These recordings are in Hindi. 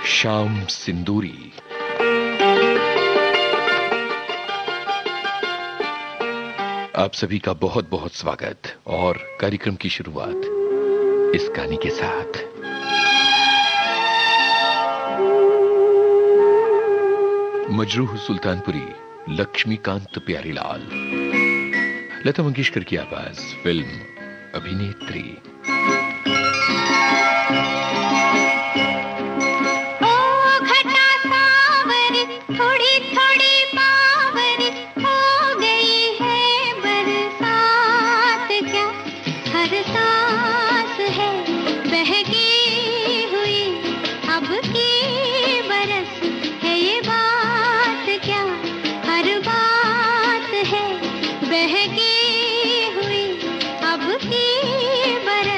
शाम सिंदूरी। आप सभी का बहुत बहुत स्वागत और कार्यक्रम की शुरुआत इस गाने के साथ। मजरूह सुल्तानपुरी, लक्ष्मीकांत प्यारीलाल, लता मंगेशकर की आवाज, फिल्म अभिनेत्री। बहकी हुई अब की बरस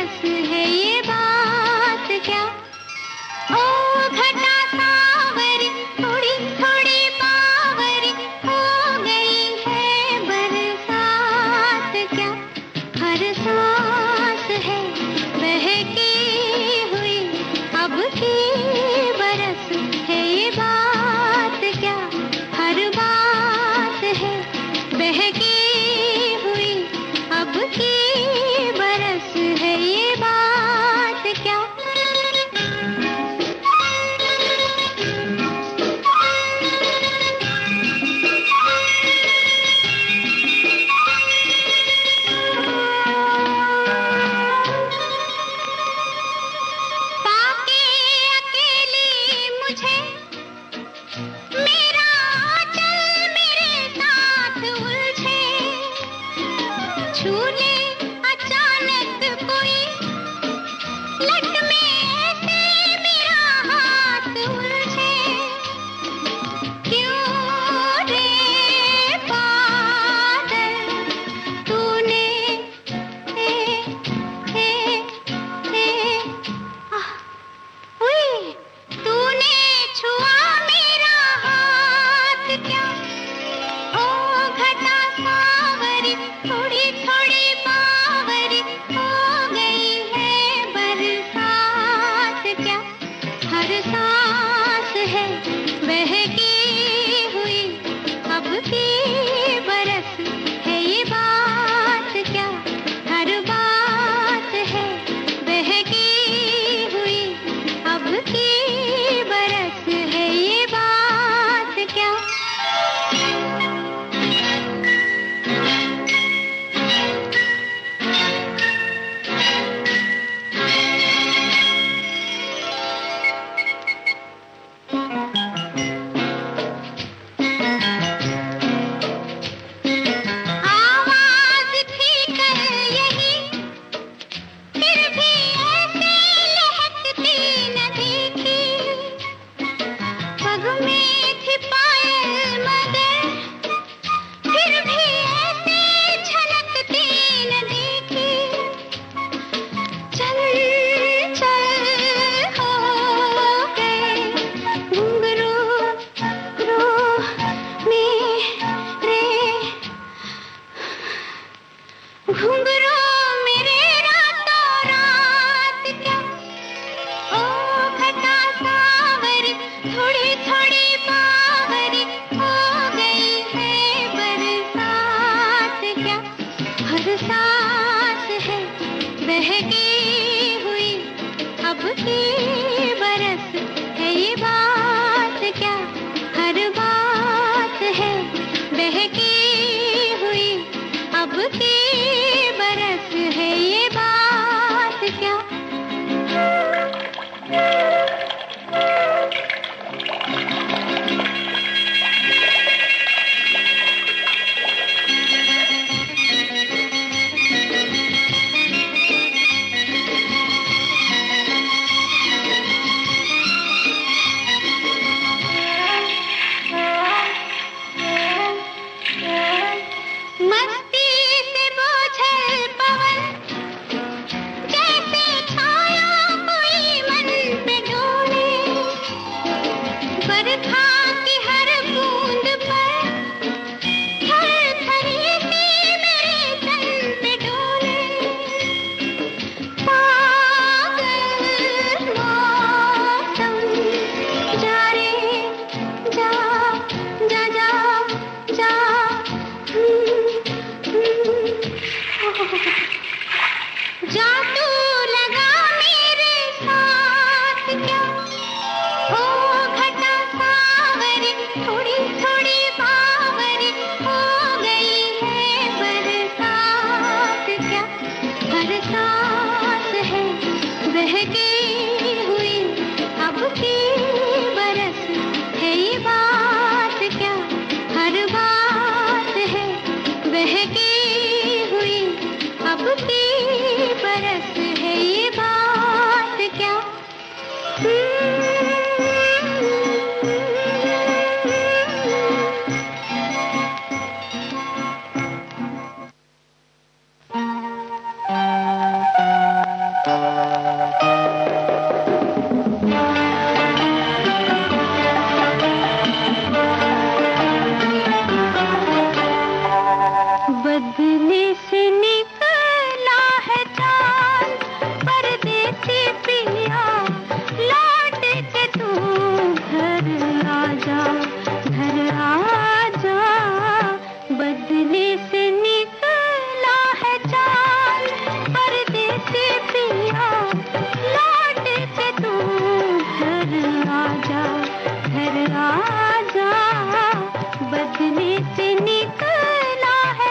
क्या, ओ घटा सावरी थोड़ी थोड़ी बावरी, हो गई है बरसात क्या, बरसात है बहकी हुई अब की बरस है ये बात क्या, हर बात है बहकी हुई अब की बरस है ये बात क्या। बदले से निकला है चांद, परदेसी पिया लौट के तू घर आजा, घर आजा। बदले से निकला है चांद, परदेसी पिया लौट के तू घर आजा, घर आजा। बदले से निकला है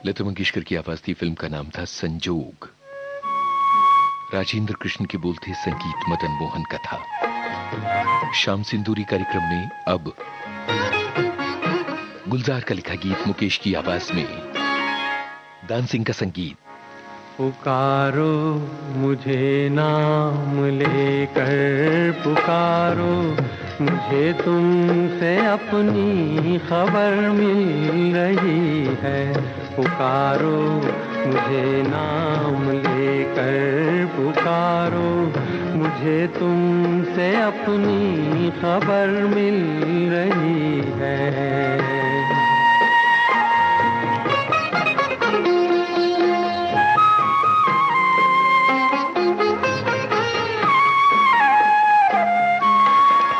लता मंगेशकर की आवाज थी। फिल्म का नाम था संजोग। राजेंद्र कृष्ण के बोल थे, संगीत मदन मोहन का था। शाम सिंदूरी कार्यक्रम में अब गुलजार का लिखा गीत मुकेश की आवाज में, दान सिंह का संगीत। पुकारो मुझे नाम लेकर, पुकारो मुझे तुमसे अपनी खबर मिल रही है। पुकारो मुझे नाम लेकर, पुकारो मुझे तुमसे अपनी खबर मिल रही है।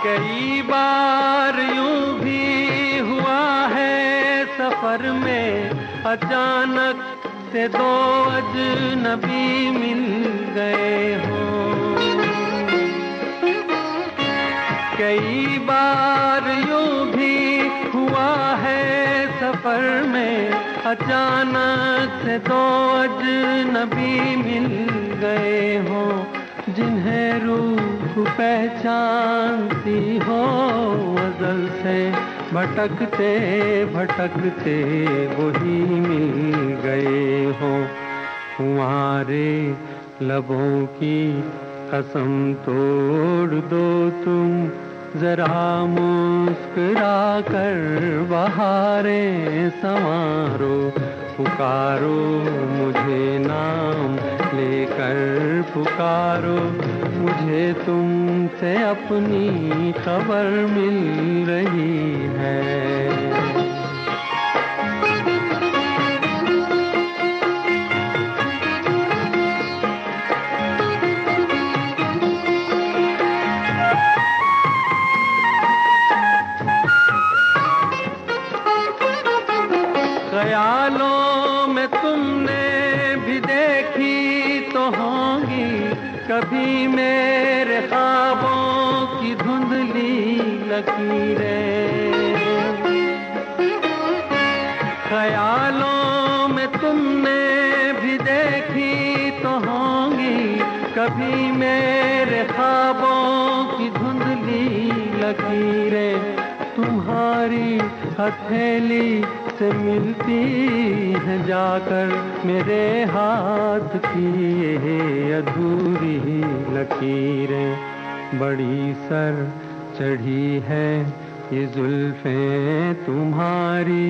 कई बार यूं भी हुआ है सफर में, अचानक से दो अजनबी मिल गए हो। कई बार यूं भी हुआ है सफर में, अचानक से दो अजनबी मिल गए हो, जिन्हें रूह पहचानती हो, अज़ल से भटकते भटकते वही मिल गए हो। तुम्हारे लबों की कसम तोड़ दो तुम, जरा मुस्कुरा कर बहारें संवारो, पुकारो मुझे नाम लेकर पुकारो, मुझे तुमसे अपनी खबर मिल रही है। ख्यालों में तुमने भी देखी तो होंगी कभी मेरे ख्वाबों की धुंधली लकीरें, ख्यालों में तुमने भी देखी तो होंगी कभी मेरे ख्वाबों की धुंधली लकीरें, तुम्हारी हथेली से मिलती है जाकर मेरे हाथ की ये अधूरी लकीरें, बड़ी सर चढ़ी है ये जुल्फें तुम्हारी,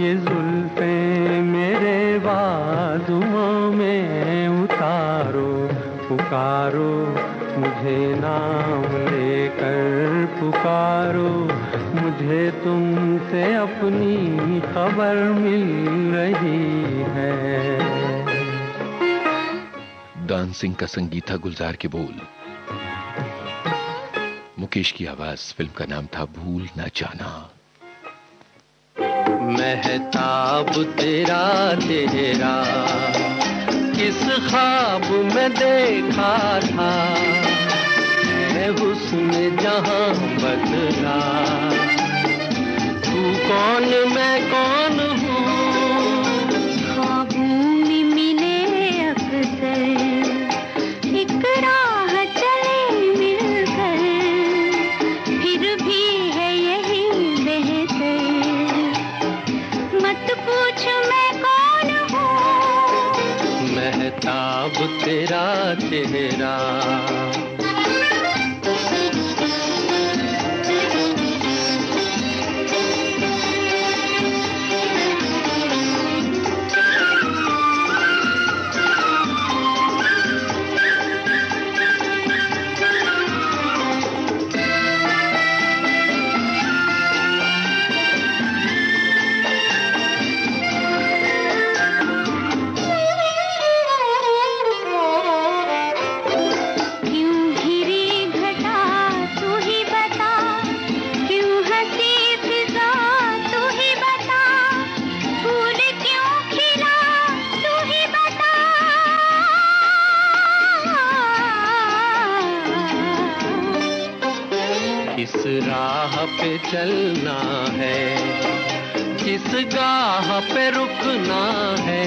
ये जुल्फें मेरे बाजुओं में उतारो, पुकारो मुझे नाम लेकर पुकारो, मुझे तुमसे अपनी खबर मिल रही है। दान सिंह का संगीत था, गुलजार के बोल, मुकेश की आवाज। फिल्म का नाम था भूल न जाना। महताब तेरा चेहरा किस ख्वाब में देखा था, है हुस्न जहां बदला, तू कौन मैं कौन हूँ, ख्वाबों में मिले अक्सर, एक राह चले मिलकर, फिर भी है यही बेहतर, मत पूछ मैं कौन हूँ, महताब तेरा चेहरा। किस राह पे चलना है, किस गाह पे रुकना है,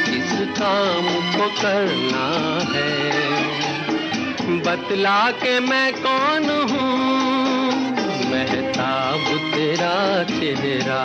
किस काम को करना है, बतला के मैं कौन हूँ, महताब तेरा चेहरा।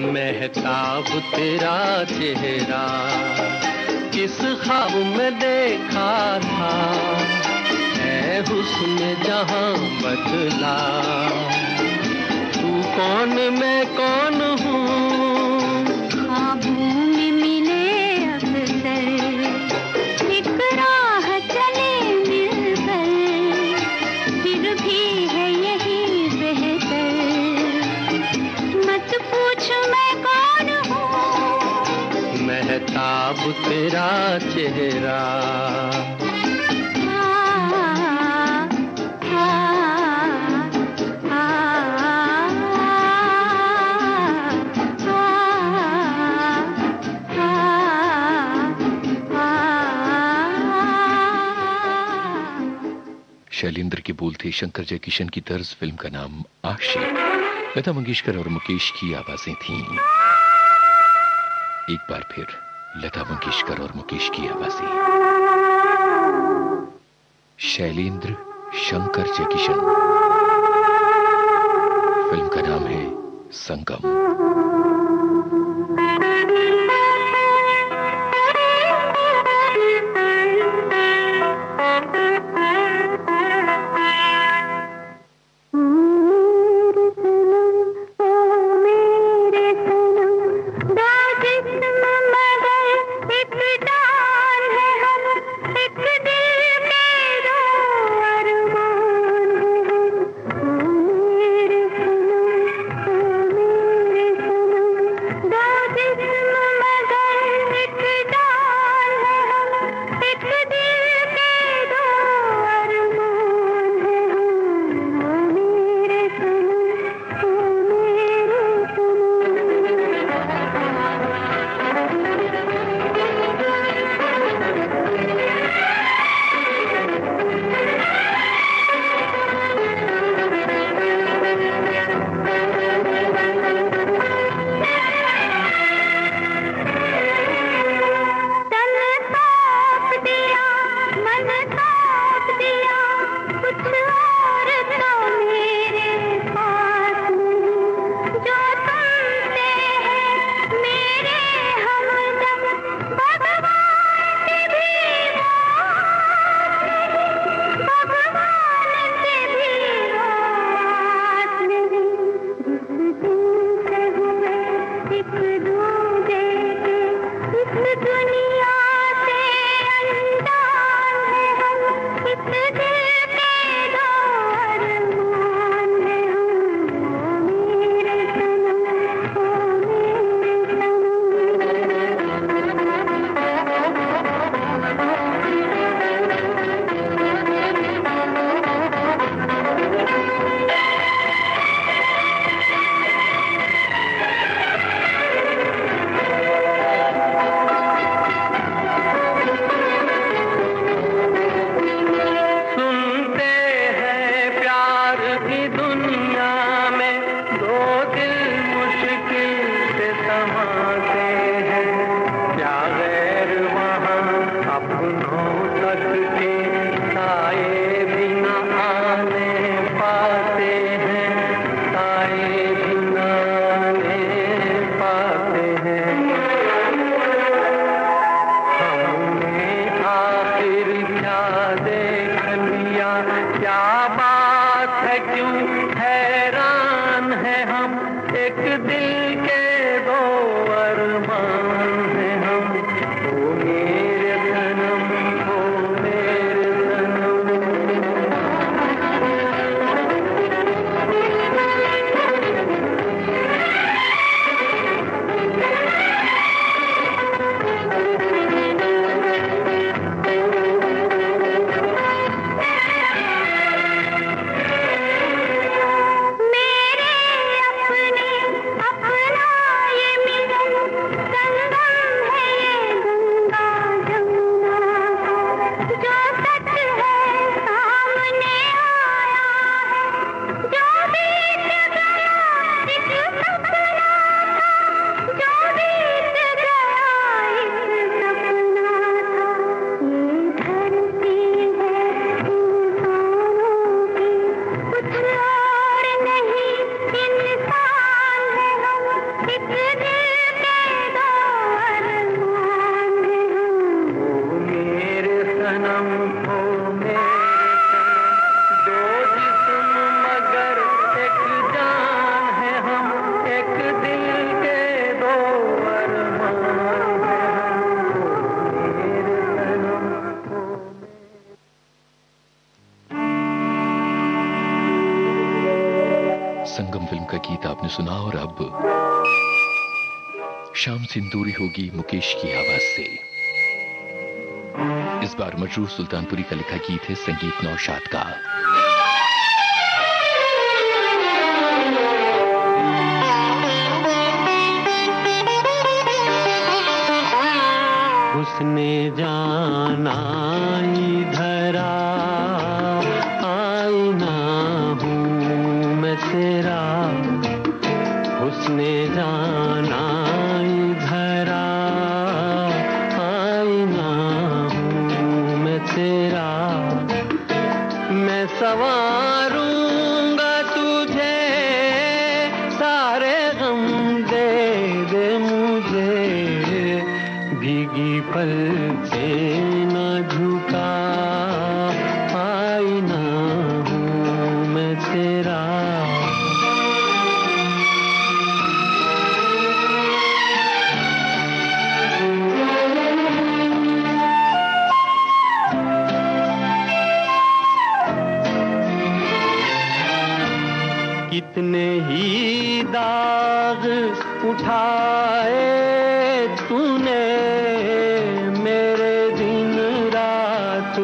महताब तेरा चेहरा किस ख्वाब में देखा था, है हुस्न जहां बदला, तू कौन मैं कौन हूँ, मत पूछ मैं कौन हूँ, महताब तेरा चेहरा। शैलेंद्र के बोल थे शंकर जयकिशन की तर्ज, फिल्म का नाम आशिक। लता मंगेशकर और मुकेश की आवाजें थीं। एक बार फिर लता मंगेशकर और मुकेश की आवाजें। शैलेंद्र, शंकर जयकिशन, फिल्म का नाम है संगम। आपने सुना और अब शाम सिंदूरी होगी मुकेश की आवाज से। इस बार मजरूह सुल्तानपुरी का लिखा गीत है, संगीत नौशाद का। उसने जाना इधर आईना हूँ मैं तेरा, उसने जाना इधर आईना हूँ मैं तेरा। मैं संवारूंगा तुझे, सारे गम दे दे मुझे, भीगी पल से न झुका आईना हूँ मैं तेरा। कितने ही दाग उठाए तूने, मेरे दिन रात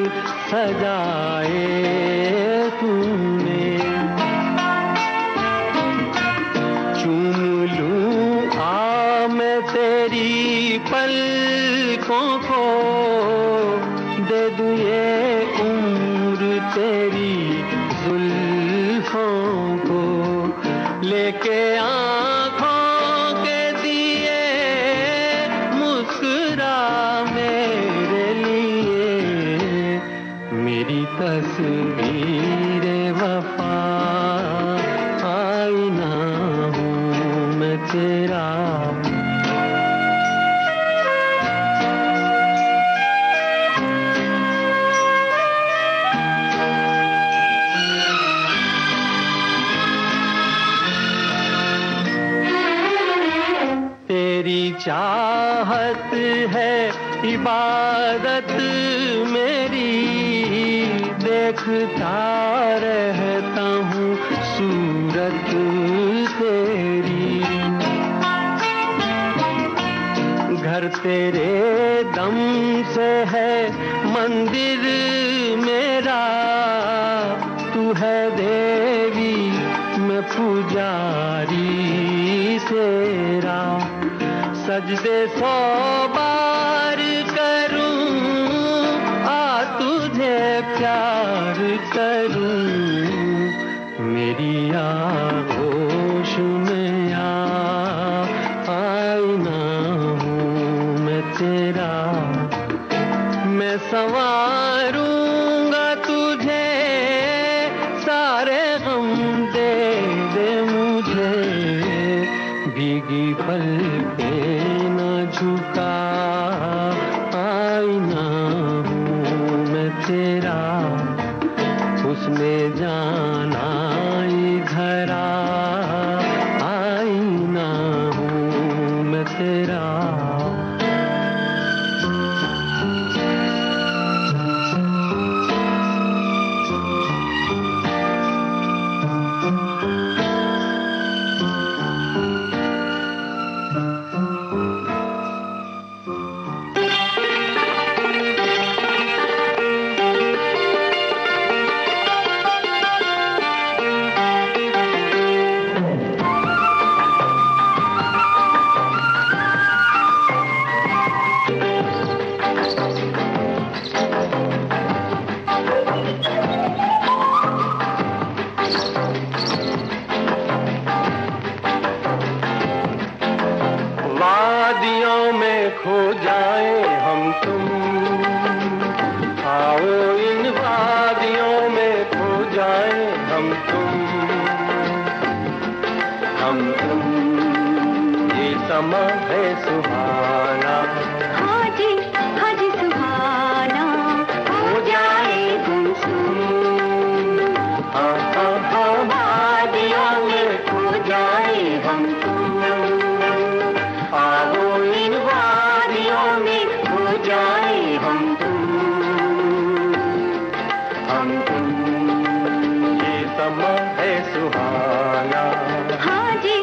सजाए तूने। चूम लूं आ मैं तेरी पलकों को, दे दूं ये उम्र तेरी जुल्फों को, लेके आँखों के दिए मुस्कुरा मेरे लिए, मेरी तस्वीर वफा आईना हूँ मैं तेरा। तेरी चाहत है इबादत मेरी, देखता रहता हूँ सूरत तेरी। घर तेरे दम से है मंदिर मेरा, तू है देवी मैं पुजारी तेरा। सजदे 100 बार करूं, आ तुझे प्यार करूं, मेरी आगोश में आईना हूँ मैं तेरा। मैं संवारूंगा तुझे, सारे गम दे दे मुझे, भीगी पल पे न झुका आईना हूँ मैं तेरा। उसने जाना इधर आईना हूँ मैं तेरा। वादियों में खो जाए हम तुम, आओ इन वादियों में खो जाए हम तुम। ये समा है सुहाना, हाँ जी सुहाना, हो जाए गुमसुम। हाँ हाँ हाँ वादियों में खो जाए हम तुम, आओ इन वादियों में खो जाए हम तुम। ये समा है सुहाना, हाँ जी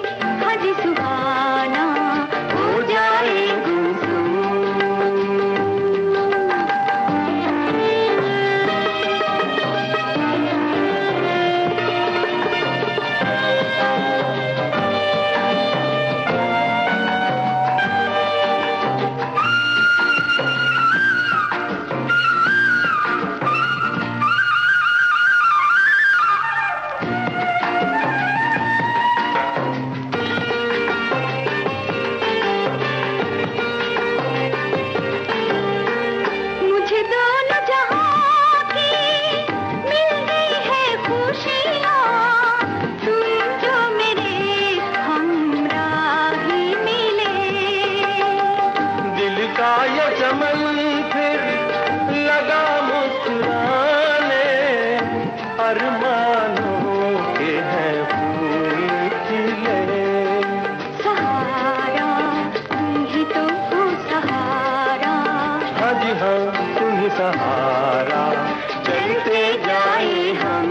सहारा, चलते जाए हम।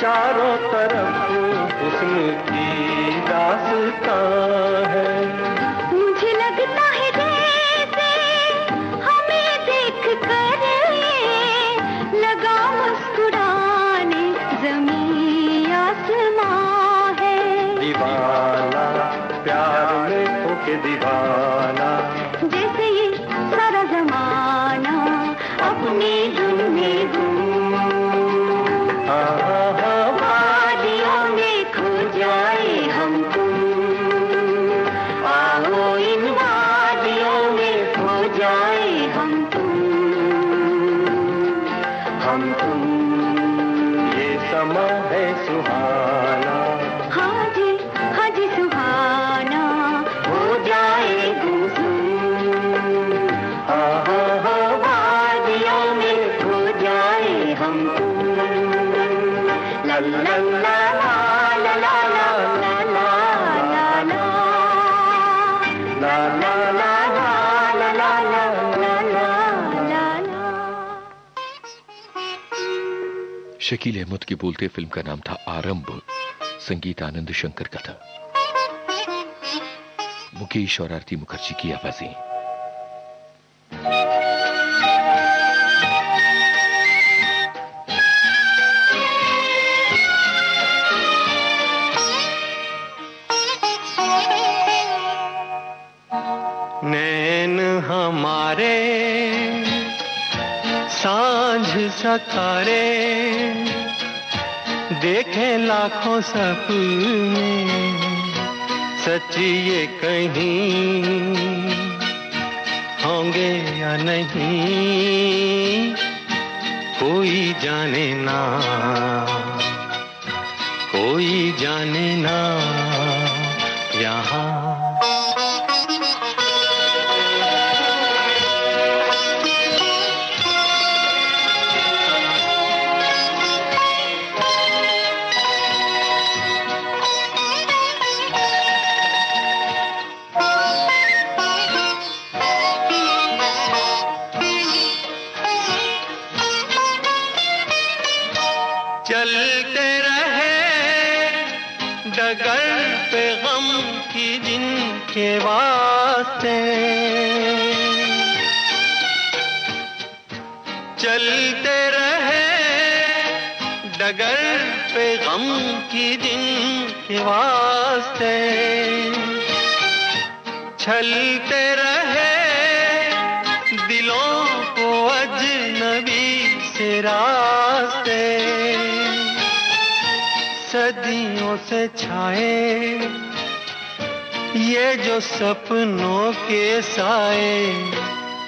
चारों तरफ हुस्न की दास्तां है। मुझे लगता है जैसे हमें देख कर लगा मुस्कुराने ज़मीन आसमां है। दीवाना प्यार में होके दीवाना, जैसे ये सारा ज़माना अपनी धुन में गुम। वादियों में खो जाए हम तुम, आओ इन वादियों में खो जाए हम तुम। ये समा है सुहाना, हाँ जी सुहाना, हो जाए गुमसुम। वादियों में खो जाए हम तुम। ला ला ला ला ला ला ला ला ला ला ला ला ला ला। शकील अहमद के बोलते फिल्म का नाम था आरंभ, संगीत आनंद शंकर का था, मुकेश और आरती मुखर्जी की आवाजें। नैन हमारे सांझ सतारे, देखे लाखों सपने, सच ये कहीं होंगे या नहीं, कोई जाने ना, कोई जाने ना यहाँ। चलते रहे डगर पे गम की जिनके वास्ते, चलते रहे डगर पे गम की जिनके वास्ते, छलते रहे दिलों को अजनबी से रास्ते, सदियों से छाए ये जो सपनों के साए,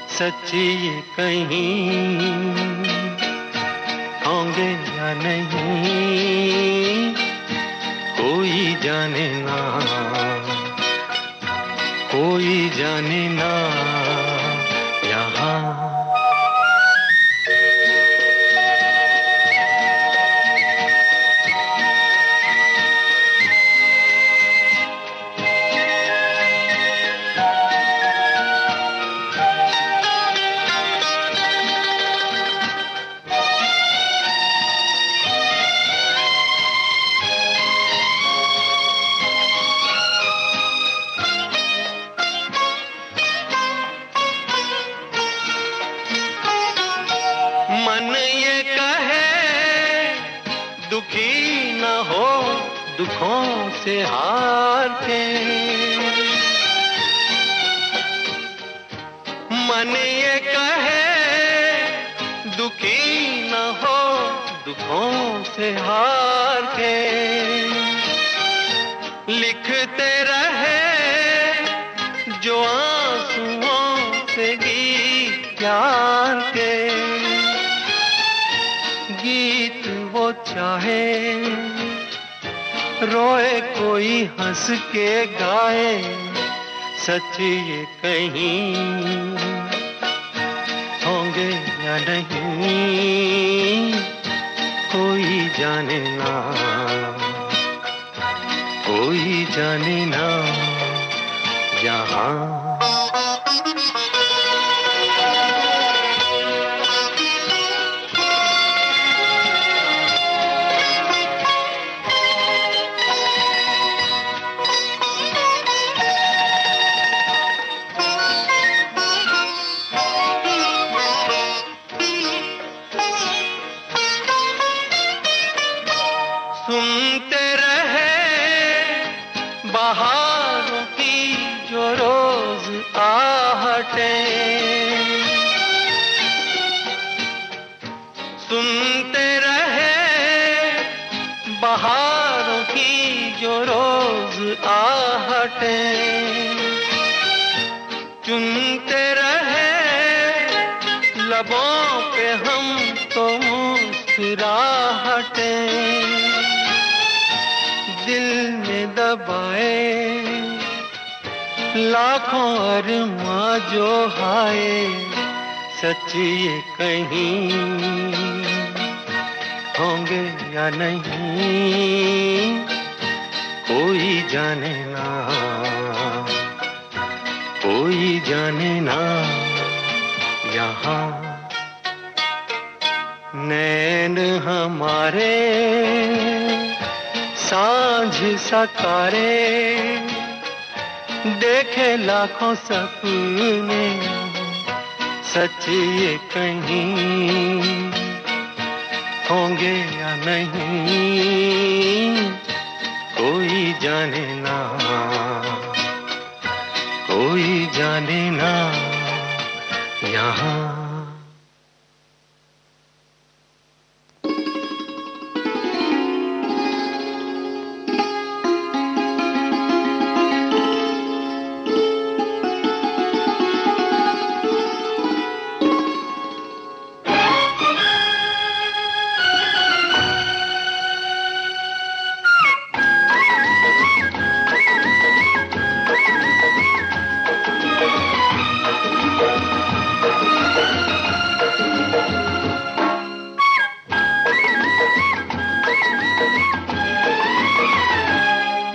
सच्ची ये कहीं होंगे या नहीं, कोई जाने ना, कोई जाने ना यहाँ। मन ये कहे दुखी न हो दुखों से हार के, मन ये कहे दुखी न हो दुखों से हार के लिखते रहे जो आंसुओं से गीत प्यार के। गीत वो चाहे रोए कोई हंस के गाए, सच ये कहीं होंगे या नहीं कोई जाने ना, कोई जाने ना यहाँ। सुनते रहे बहारों की जो रोज आहटें, सुनते रहे बहारों की जो रोज आहटें, चुनते रहे लबों पे हम तो मुस्कुराहटें, दिल में दबाए लाखों अरमां जो हाय, सच ये कहीं होंगे या नहीं कोई जाने ना, कोई जाने ना यहाँ। नैन हमारे सांझ सकारे देखे लाखों सपने, सच ये कहीं होंगे या नहीं कोई जाने ना, कोई जाने ना यहाँ।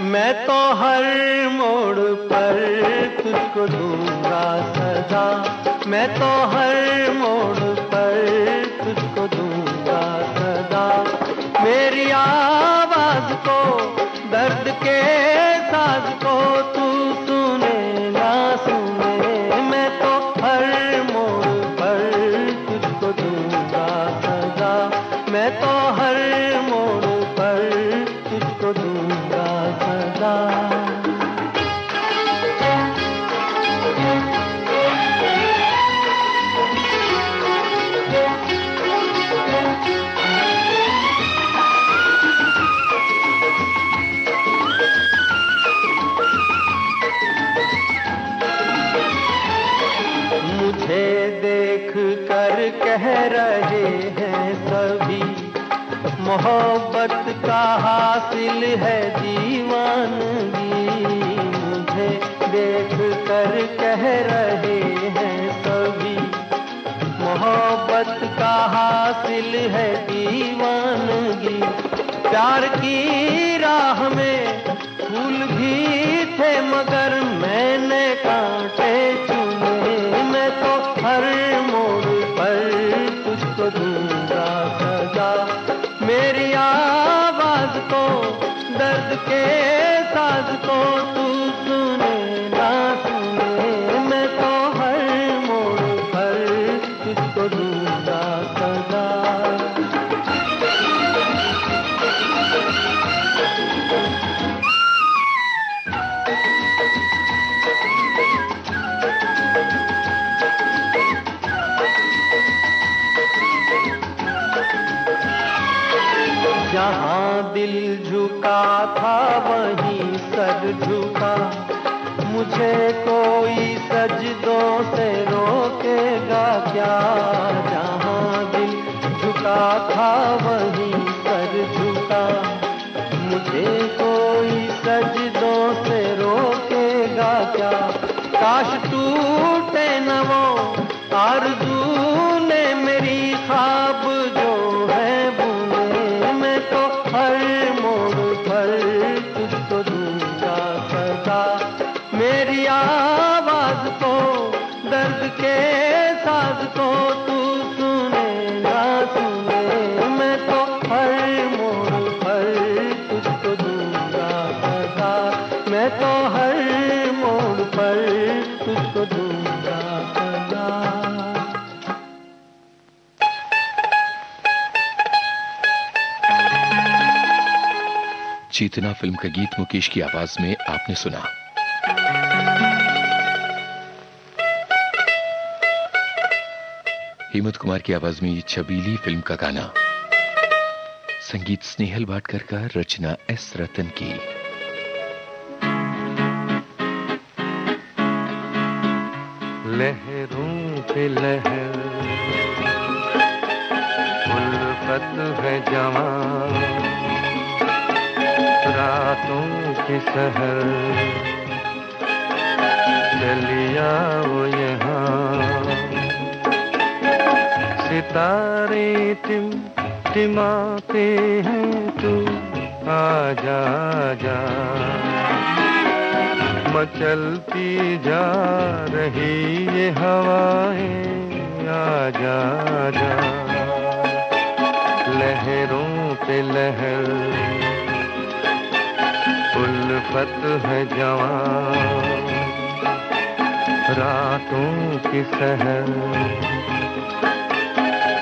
मैं तो हर मोड़ पर तुझको दूंगा सदा, मैं तो हर मोड़ पर तुझको दूंगा सदा। मेरी आवाज को दर्द के साज को तू सुने ना सुने, मैं तो हर मोड़ पर तुझको दूंगा सदा, मैं तो हर मोड़ पर तुझको दूंगा सदा। मुझे देख कर कह रहे हैं सभी, मोहब्बत का हासिल है दीवानगी। मुझे देख कर कह रहे हैं सभी, मोहब्बत का हासिल है दीवानगी। प्यार की राह में फूल भी थे मगर मैंने कांटे चुने, मैं तो हर मोड़ पर तुझको दूंगा सजा। मेरी आवाज को दर्द के साज को तू सुने ना सुने, मैं तो हर मोड़ पर तुझको दूंगा सजा। दिल झुका था वहीं सर झुका, मुझे कोई सजदों से रोकेगा क्या। जहाँ दिल झुका था वहीं सर झुका, मुझे कोई सजदों से रोकेगा क्या। काश टूटे न वो आरज़ू ने मेरी ख्वाब जो है बुने, मैं तो हर मोड़ पर तुझको दूंगा सदा। मेरी आवाज को, दर्द के साज को तू सुनेगा सुने, मैं तो हर मोड़ पर तुझको दूंगा सदा। मैं तो हर मोड़ पर तुझको दूंगा सदा। चेतना फिल्म का गीत मुकेश की आवाज में आपने सुना। हेमंत कुमार की आवाज में ये छबीली फिल्म का गाना, संगीत स्नेहल भाटकर का, रचना एस रतन की। लहरों पे लहर, उल्फत है जवां, रातों की सहर, चलिया वो यहाँ। सितारे टिमटिमाते हैं, तू आजा जा। मचलती जा रही ये हवाएं, आजा जा। लहरों पे लहर, उल्फत है जवां, रातों की सहर,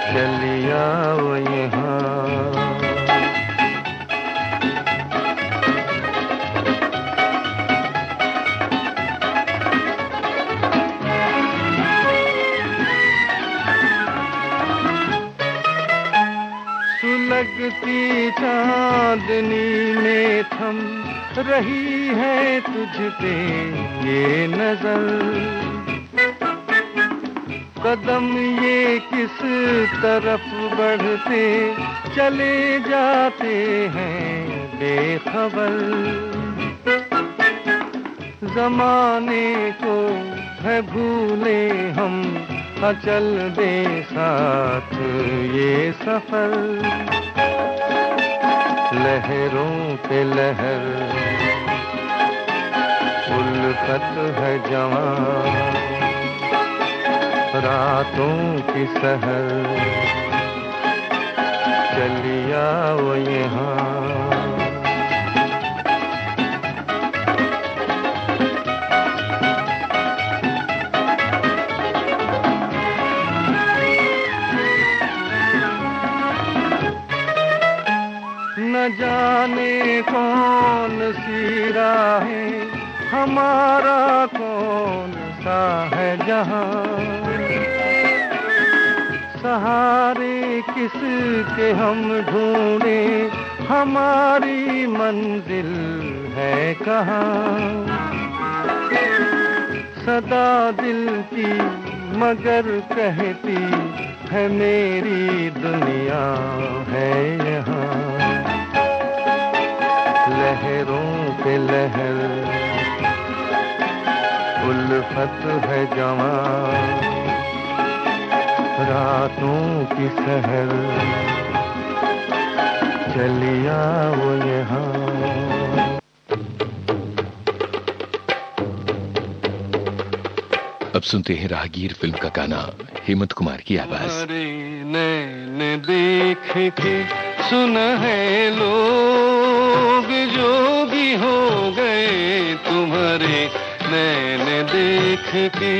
चलिया वो यहाँ। सुलगती चांदनी में थम रही है तुझ पे ये नजर। कदम ये किस तरफ बढ़ते चले जाते हैं बेखबर। जमाने को है भूले हम, चल दे साथ ये सफर। लहरों पे लहर, उल्फत है जवां, रातों की सहर, चलिया वो यहाँ। न जाने कौन सी राहें, हमारा कौन सा है जहां। सहारे किसके हम ढूंढे, हमारी मंजिल है कहाँ। सदा दिल की मगर कहती है मेरी दुनिया है यहाँ। लहरों पे लहर, उल्फत है जवां, रातों की सहर, चलिया वो यहाँ। अब सुनते हैं राहगीर फिल्म का गाना, हेमंत कुमार की आवाज। अरे नैन देख के सुनहरे लोग जोगी हो गए तुम्हारे नैन देख के।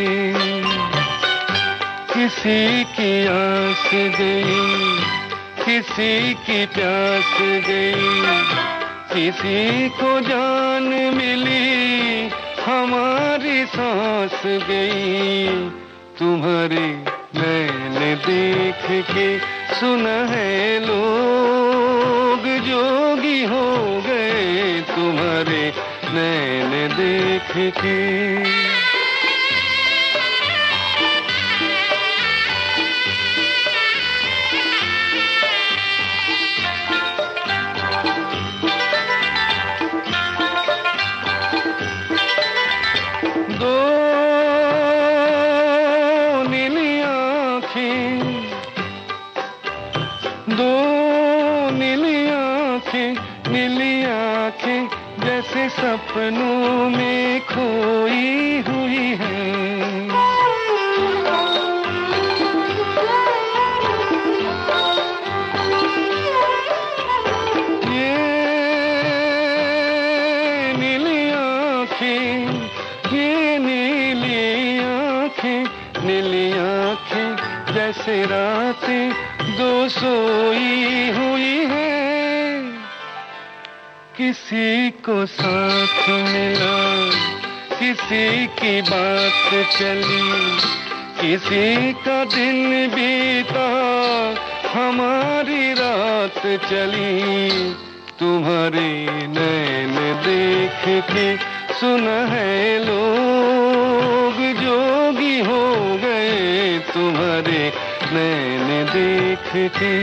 किसी की आस गई, किसी की प्यास गई, किसी को जान मिली, हमारी सांस गई। तुम्हारे नैन देख के सुनहरे लोग जोगी हो गए तुम्हारे नैन देख के। जैसे सपनों में खोई हुई है, ये नीली आँखें, ये नीली आँखें, नीली आँखें जैसे रातें दो सोई हुई है। किसी को साथ मिला, किसी की बात चली, किसी का दिन बीता, हमारी रात चली। तुम्हारे नैन देख के सुनहरे लोग जोगी हो गए तुम्हारे नैन देख के।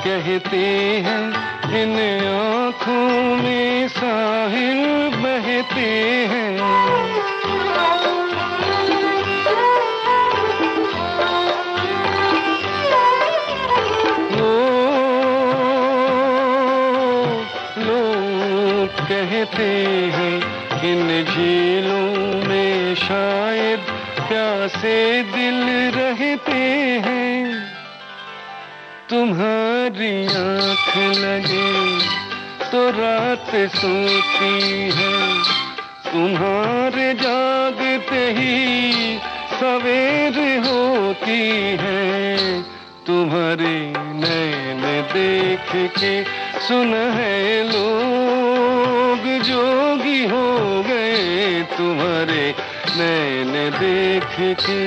कहते हैं इन आँखों में साहिल बहते हैं। लोग कहते हैं इन झीलों में शायद प्यासे दिल रहते हैं। तुम्हारी आँख लगे तो रात सोती है, तुम्हारे जागते ही सवेर होती है। तुम्हारे नैन देख के सुनहरे लोग जोगी हो गए तुम्हारे नैन देख के।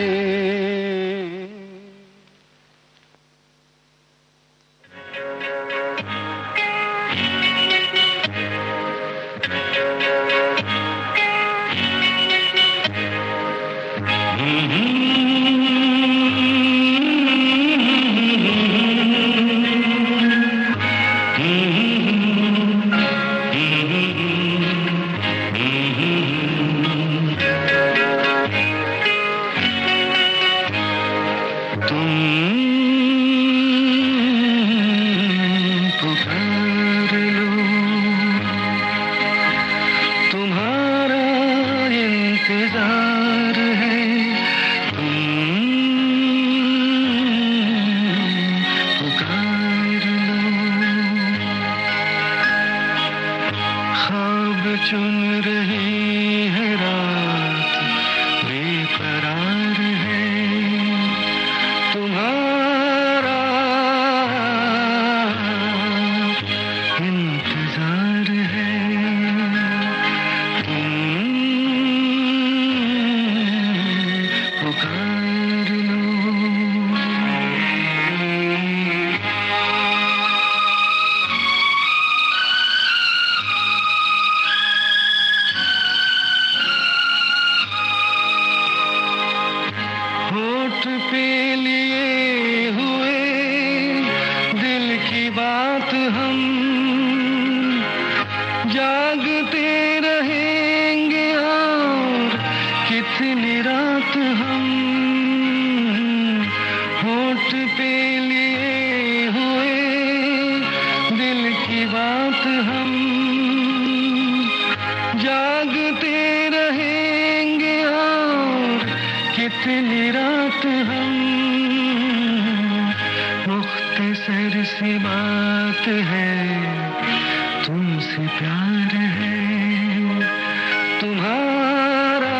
तुमसे प्यार है तुम्हारा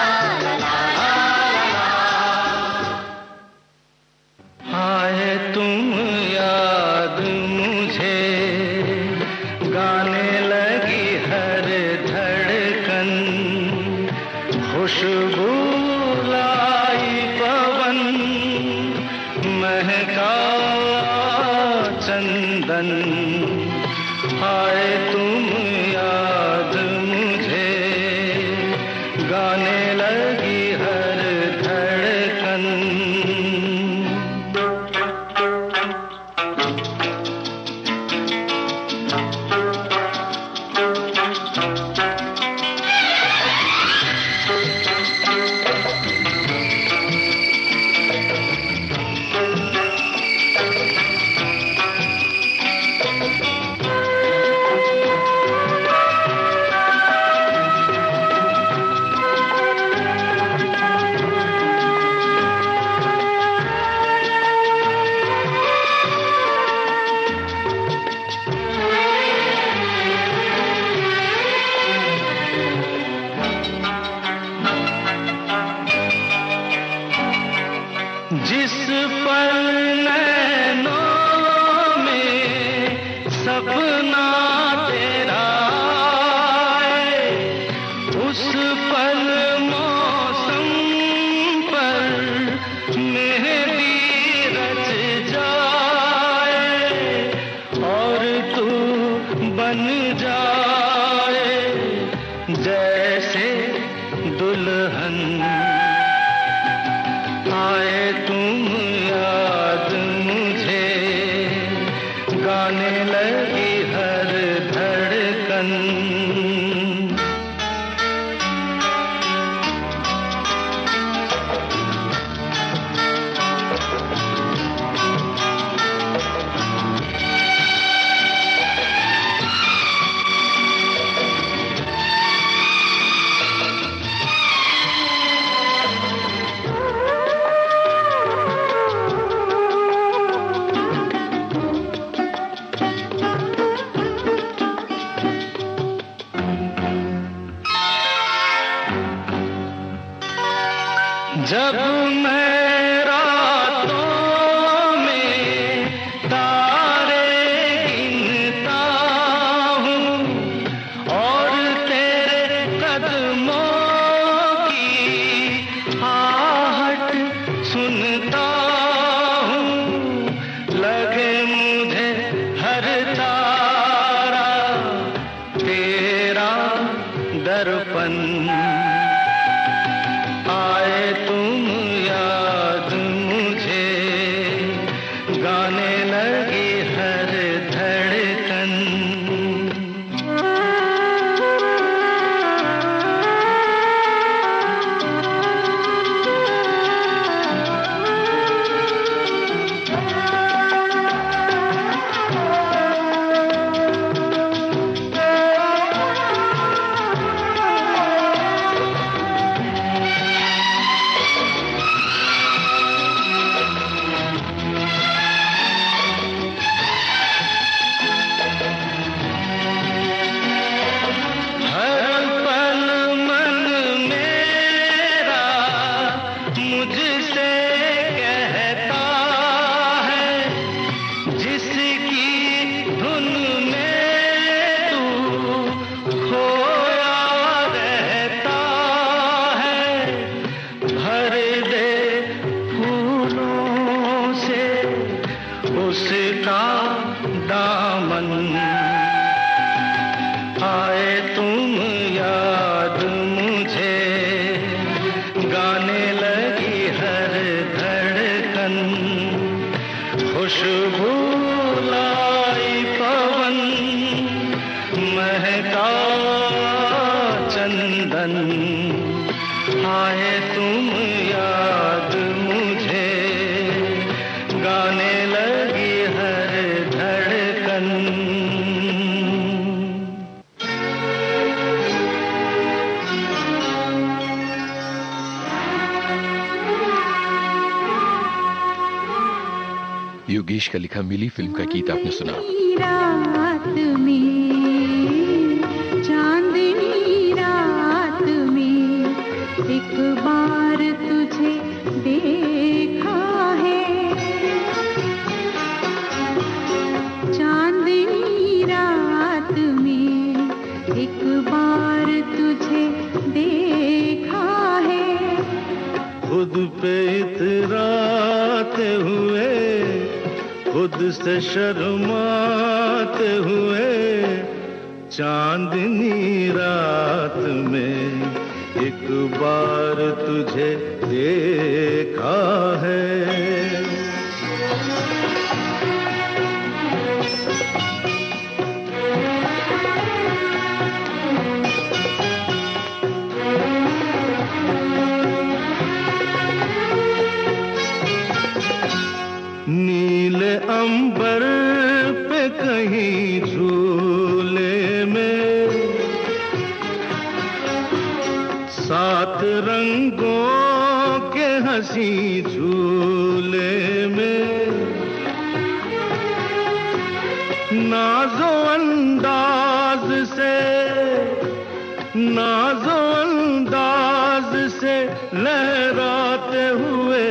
महका चंदन, आए तुम याद मुझे, गाने लगी हर धड़कन। जिस पल नैनों में सपना तेरा आए, उस पल मौसम पर मेहंदी रच जाए, और तू बन जाए जैसे दुल्हन। आए तुम याद मुझे, गाने लगी हर धड़कन। जब मैं रातों में तारे गिनता हूँ, और तेरे कदमों की आहट सुनता हूँ, लगे मुझे हर तारा तेरा दर्पण। आए तुम याद मुझे, गाने लगी हर धड़कन। उसका दामन। आए तुम याद मुझे, गाने लगी हर धड़कन। खुशबू लाई पवन, महका चंदन। आए तुम याद मुझे, गाने लगी हर धड़कन। योगेश का लिखा मिली फिल्म का गीत आपने सुना। रात में, चांदनी रात में एक बार तुझे देखा है। चांदनी रात में एक बार तुझे देखा है। खुद पे इतराते हुए खुद से शर्माते हुए चांदनी रात में एक बार तुझे देखा है। नीले अंबर पे कहीं झूले में सात रंगों के हंसी झूले में नाज़ो अंदाज से लहराते हुए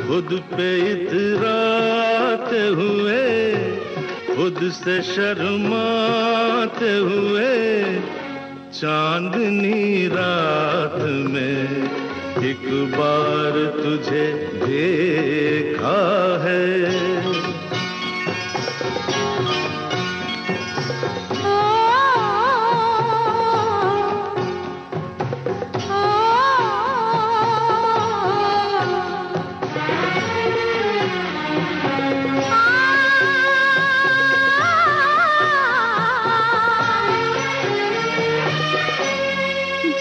खुद पे इतराते हुए खुद से शर्माते हुए चांदनी रात में एक बार तुझे देखा है।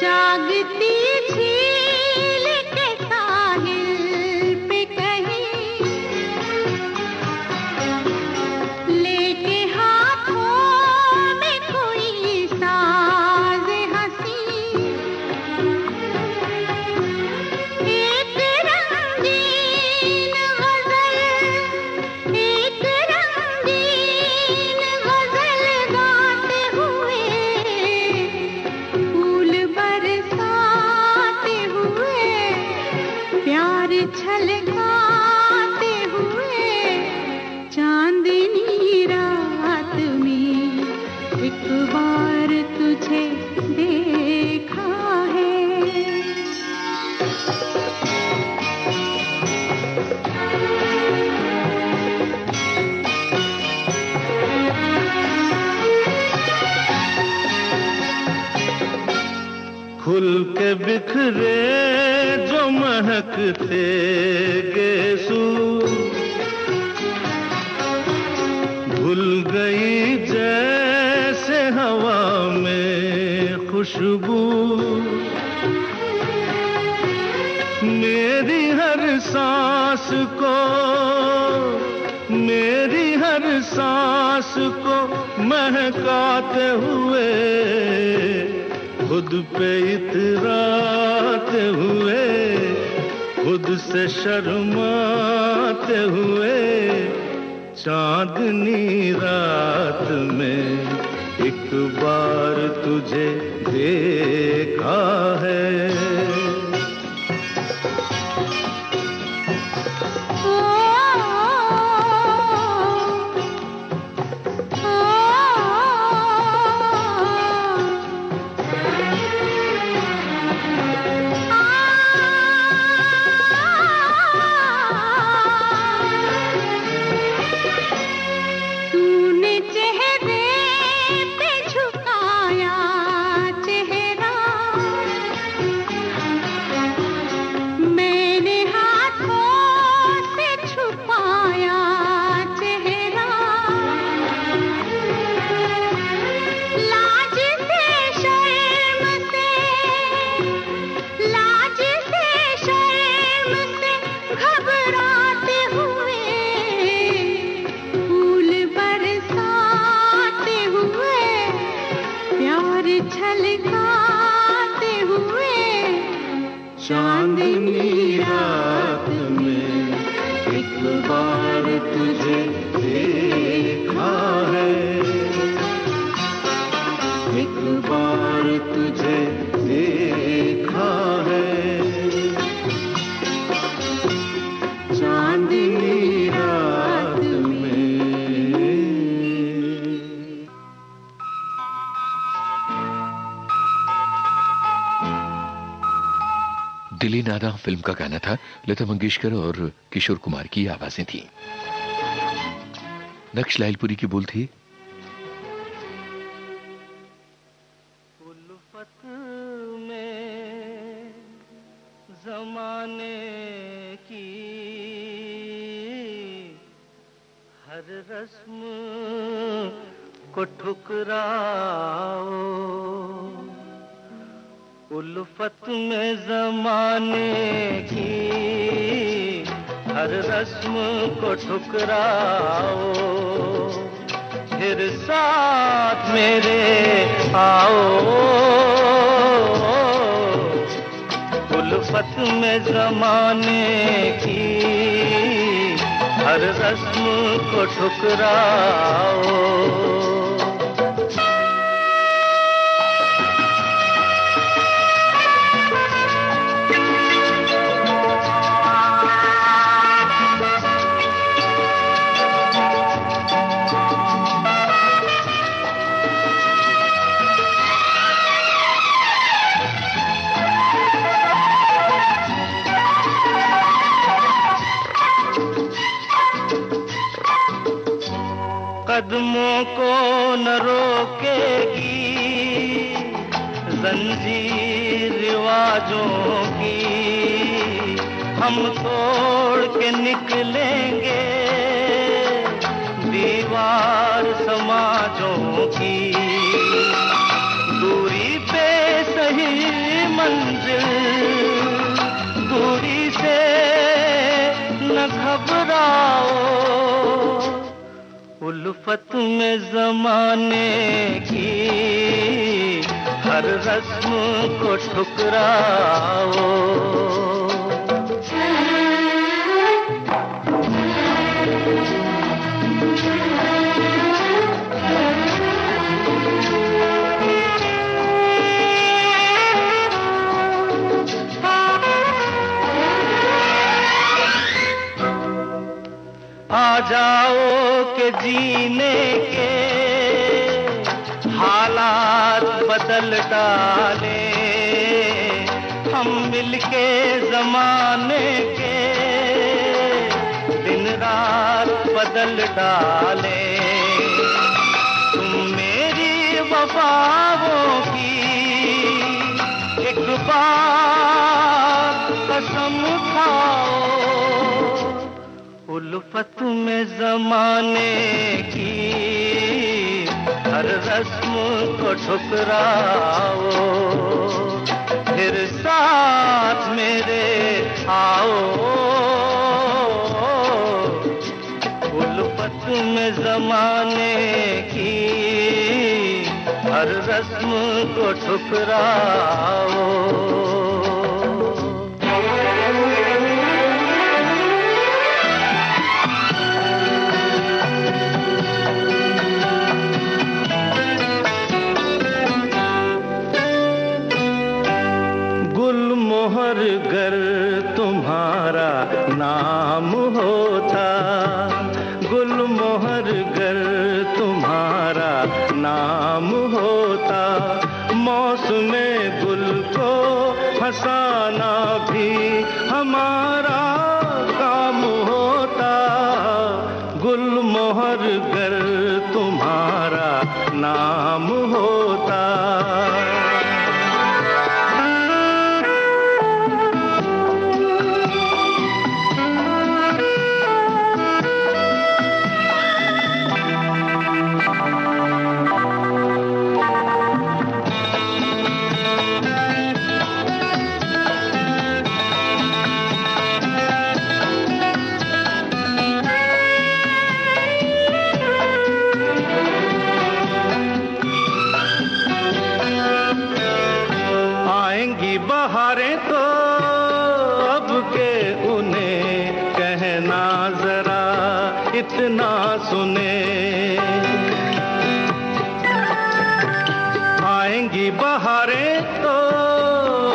जागती झील के साहिल पे कहीं लेके हाथों में कोई साज हंसी एक रंगीन गजल गाते हुए फूल बरसाते हुए प्यार छलकाते हुए चांदनी रात में एक बार तुझे देखा है। खुल के बिखरे जो महकते गेसू भूल गई जैसे हवा में खुशबू मेरी हर सांस को महकाते हुए खुद पे इतराते हुए खुद से शर्माते हुए चांदनी रात में एक बार तुझे देखा है। छलकाते हुए चांदनी रात में एक बार तुझे देखा है। एक बार तुझे देखा है। चांदनी रात में दिली नादा फिल्म का गाना था। लता मंगेशकर और किशोर कुमार की आवाजें थी। नक्श लालपुरी की बोल थी। उल्फत में जमाने की हर रस्म को ठुकराओ, उल्फत में जमाने की हर रस्म को ठुकराओ, फिर साथ मेरे आओ, उल्फत में जमाने की हर रस्म को ठुकराओ। कदमों को न रोकेगी जंजीर रिवाजों की, हम तोड़ के निकलेंगे दीवार समाजों की। दूरी पे सही मंजिल, दूरी से न घबराओ, उल्फत में जमाने की हर रस्म को ठुकराओ। आ जाओ के जीने के हालात बदल डाले, हम मिलके जमाने के दिन रात बदल डाले। तुम मेरी वफाओं की एक बार कसम खाओ, उल्फत में जमाने की हर रस्म को ठुकराओ, फिर साथ मेरे आओ, उल्फत में जमाने की हर रस्म को ठुकराओ। गुलमोहर गर तुम्हारा नाम होता, गुलमोहर गर तुम्हारा नाम होता, मौसमे गुल को हंसाना भी हमारा काम होता, गुलमोहर गर तुम्हारा नाम होता। बहारें तो अब के उन्हें कहना जरा इतना सुने, आएंगी बहारें तो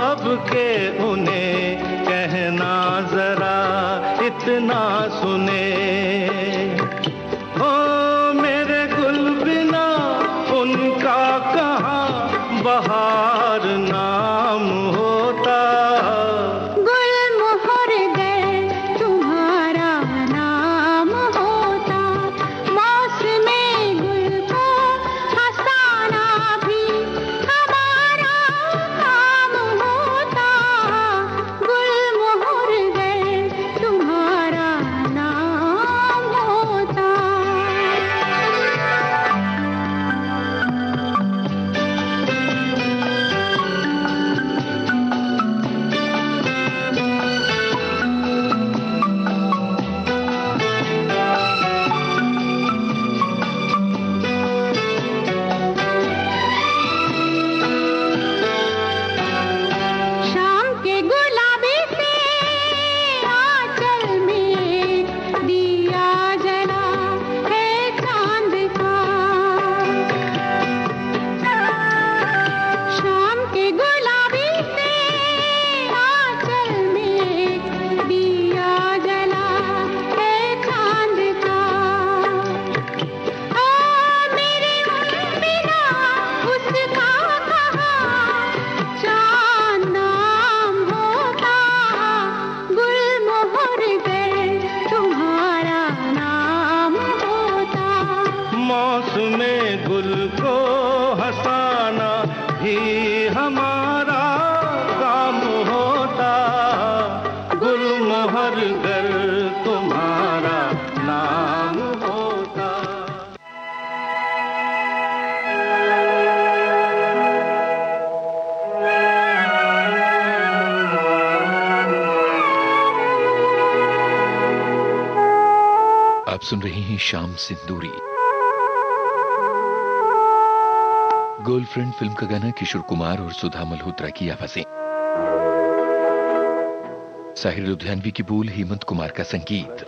अब के उन्हें कहना जरा इतना सुने। ओ मेरे गुल बिना उनका कहाँ बहार नाम होता, गुल सुन रहे हैं शाम सिंदूरी। गर्लफ्रेंड फिल्म का गाना किशोर कुमार और सुधा मल्होत्रा की आवाजें। साहिर लुधियानवी की बोल, हेमंत कुमार का संगीत।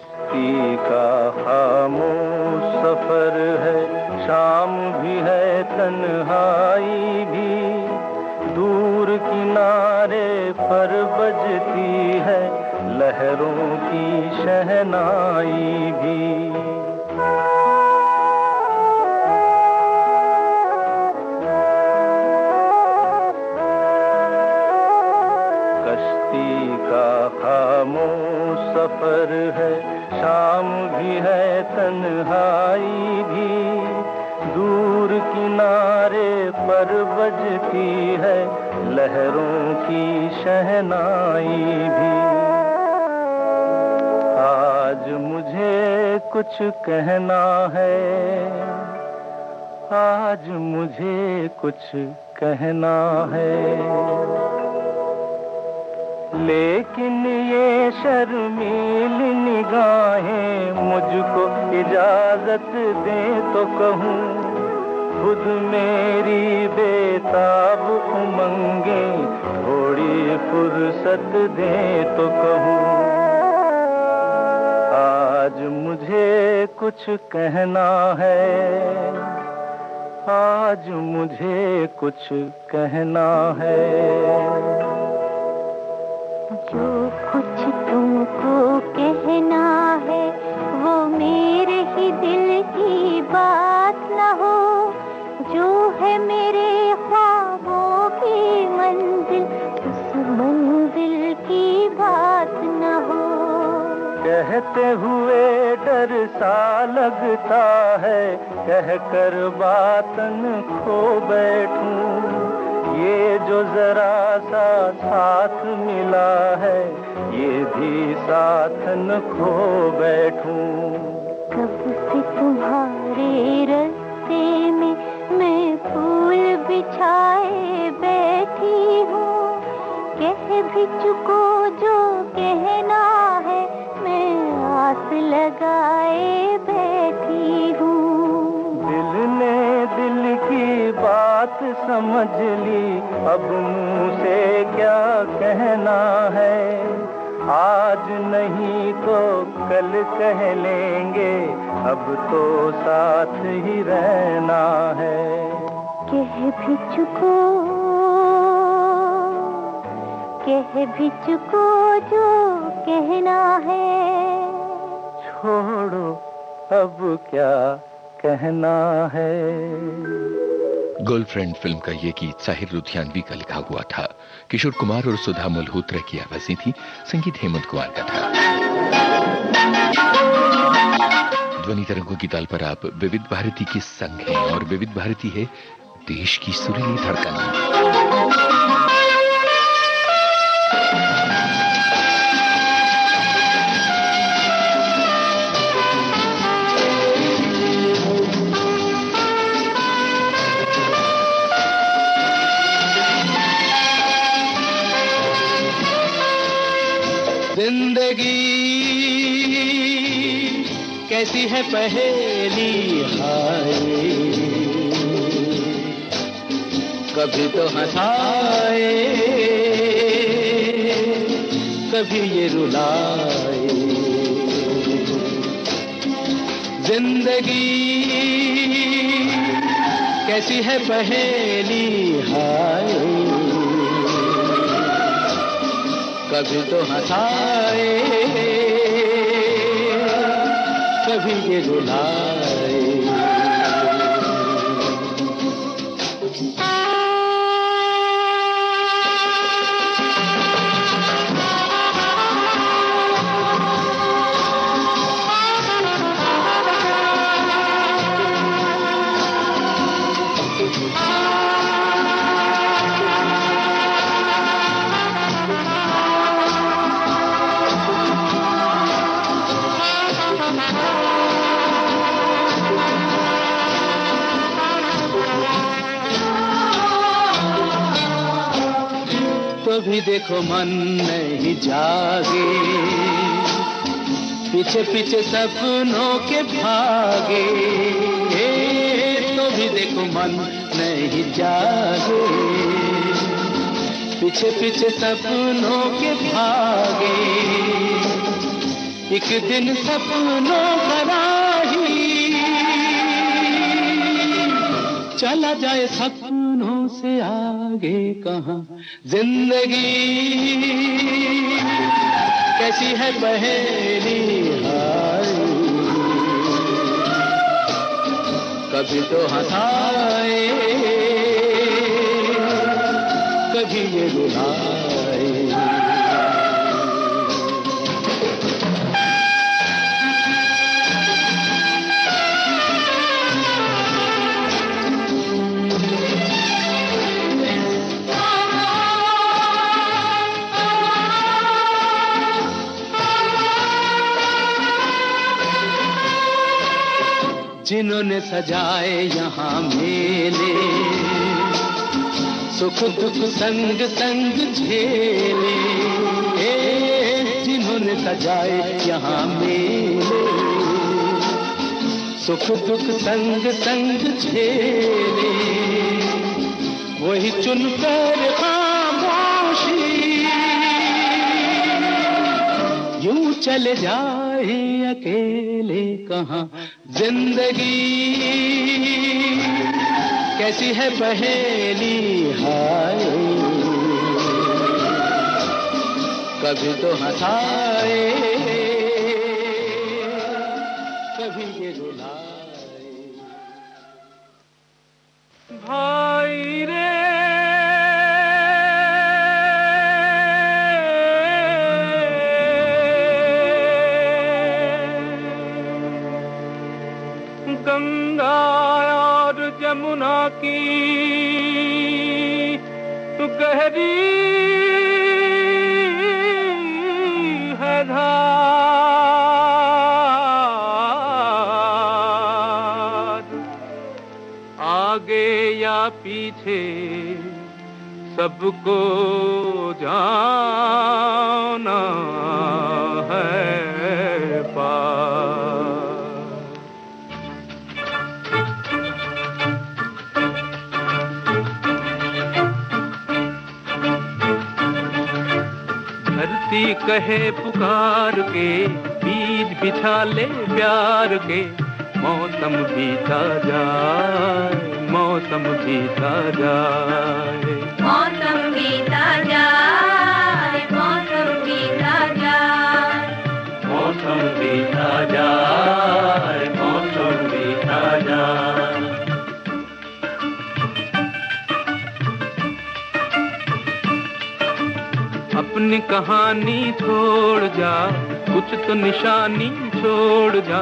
का खामोश सफर है, शाम भी है तन्हाई भी, दूर किनारे पर बजती है लहरों की शहनाई भी। कश्ती का खामोश सफर है, शाम भी है तन्हाई भी, दूर किनारे पर बजती है लहरों की शहनाई भी। आज मुझे कुछ कहना है, आज मुझे कुछ कहना है, लेकिन ये शर्मीली निगाहें मुझको इजाजत दे तो कहूँ, खुद मेरी बेताब उमंगे थोड़ी फुर्सत दे तो कहूँ। आज मुझे कुछ कहना है, आज मुझे कुछ कहना है। जो कुछ तुमको कहना है वो मेरे ही दिल की बात न हो, जो है मेरे ख्वाबों की मंजिल उस मंजिल की बात न हो। कहते हुए डर सा लगता है, कहकर बातन खो बैठूं, ये जो जरा सा साथ मिला है ये भी साथ न खो बैठूं। कब से तुम्हारे रास्ते में मैं फूल बिछाए बैठी हूँ, कह भी चुको जो कहना है, मैं आस लगाए बैठी हूँ। दिल ने दिल की बात समझ ली, अब मुँह से क्या कहना है, आज नहीं तो कल कह लेंगे, अब तो साथ ही रहना है। कह भी चुको जो कहना है, छोड़ो अब क्या कहना है। गर्लफ्रेंड फिल्म का ये गीत साहिर लुधियानवी का लिखा हुआ था। किशोर कुमार और सुधा मल्होत्रा की आवाजें थी, संगीत हेमंत कुमार का था। ध्वनि तरंगों की ताल पर आप विविध भारती के संग हैं और विविध भारती है देश की सुरीली धड़कन। जिंदगी कैसी है पहेली हाय, कभी तो हंसाए कभी ये रुलाए। जिंदगी कैसी है पहेली हाय, कभी तो हंसाए कभी ये रुलाए। भी देखो मन नहीं जागे, पीछे पीछे सपनों के भागे, तो भी देखो मन नहीं जागे। पीछे पीछे सपनों के भागे, एक दिन सपनों का राही चला जाए सपनों से आगे कहाँ। जिंदगी कैसी है पहेली हाय, कभी तो हंसाए कभी ये रुलाए। जिन्होंने सजाए यहाँ मेले, सुख दुख संग संग झेले, जिन्होंने सजाए यहाँ मेले, सुख दुख संग संग झेले, वही चुनकर खामोशी यूं चले जाए अकेले कहाँ। जिंदगी कैसी है पहेली हाय, कभी तो हंसाए कभी ये रुलाए। भाई रे गंगा और जमुना की तो गहरी है धार, आगे या पीछे सबको जाना है पार। धरती कहे पुकार के, बीज बिछा ले प्यार के, मौसम बीता जाए, मौसम बीता जाए, मौसम बीता जाए, मौसम बीता जाए, मौसम बीता जाए, मौसम बीता जाए। अपनी कहानी छोड़ जा, कुछ तो निशानी छोड़ जा,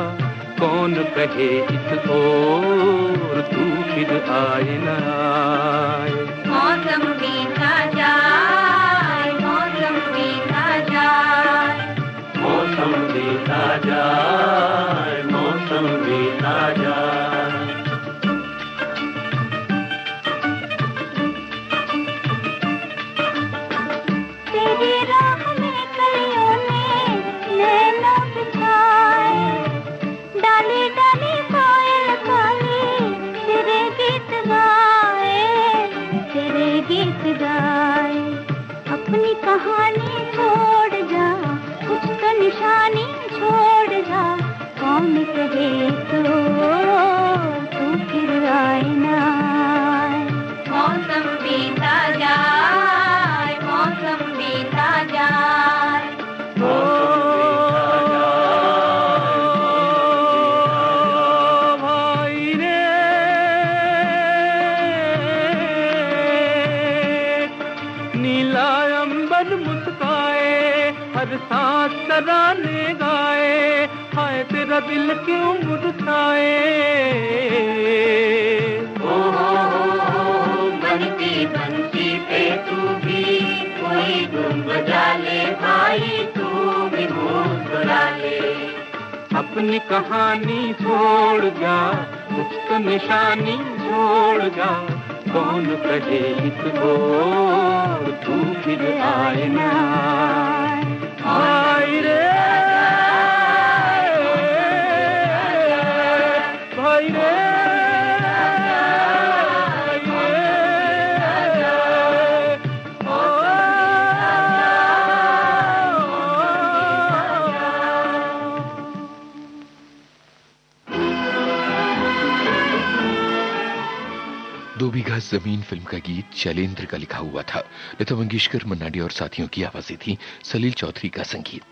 कौन कहे इस ओर तू फिर आए न आए। मौसम बीता जाए, मौसम बीता जाए, मौसम बीता जाए, मौसम बीता जाए। तेरी राह में कलियों ने नैना बिछाए, डाली डाली कोयल काली तेरे गीत गाए, तेरे गीत गाए। अपनी कहानी छोड़ जा, कुछ तो निशानी छोड़ जा, कौन कहे तो तू फिर आए ना आए। मौसम बीता जाए, मौसम बीता जाए, भाई रे नीला अंबर मुस्काए, हर सांस तराने गाए, हाय तेरा दिल क्यों मुरझाए। बनती बंसी पे तू भी कोई धुन बजा ले भाई, तू भी मुस्कुरा ले। अपनी कहानी छोड़ जा, कुछ तो निशानी छोड़ जा, कौन कहे इस ओर तू फिर आए ना आए रे। दो बीघा जमीन फिल्म का गीत शैलेंद्र का लिखा हुआ था। लता मंगेशकर, मन्ना डे और साथियों की आवाजें थी। सलील चौधरी का संगीत।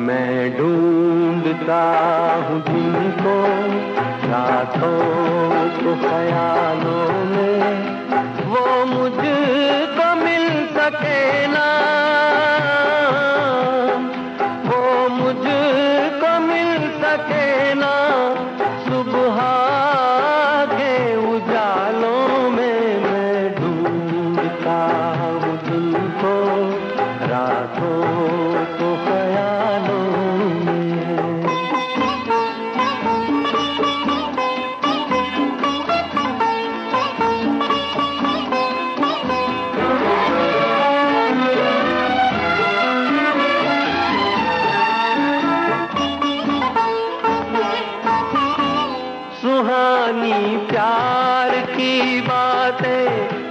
मैं ढूंढता हूँ जिनको रातों को ख्यालों में, वो मुझको मिल सके ना, वो मुझको मिल सके ना, सुबह के उजालों में। मैं ढूंढता हूँ जिनको रातों को ख्यालों में। सुहानी प्यार की बातें,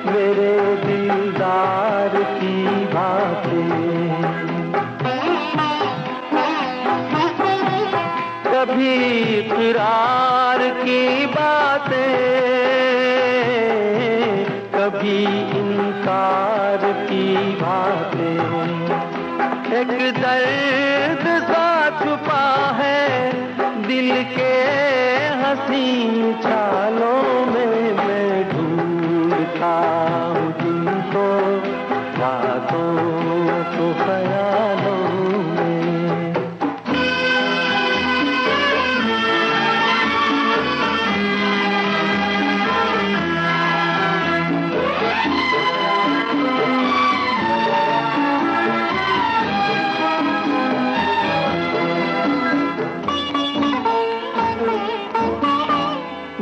मेरे दिलदार की बातें, कभी इकरार की बातें, कभी इनकार की बातें। एक दर्द सा छुपा है दिल के हसीन चालों में। मैं ढूंढता हूँ जिनको रातों को ख्यालों में।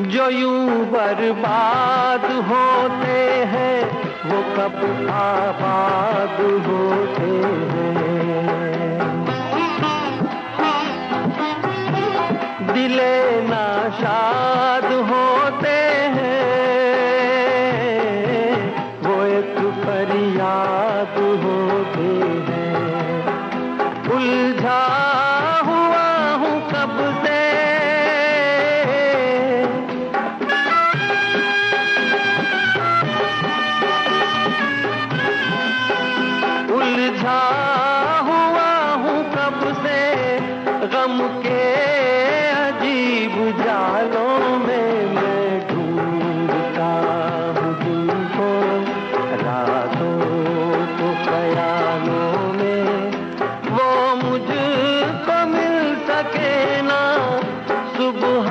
जो यूं बर्बाद होते हैं, वो कब आबाद होते हैं। दिले नाशाद होते हैं, वो एक फरियाद होते हैं। उलझा हुआ हूँ कब से, उलझा हुआ हूँ कब से गम के अजीब जालों में। मैं ढूंढता हूँ जिनको रातों को ख्यालों में, वो मुझको मिल सके ना, सुबह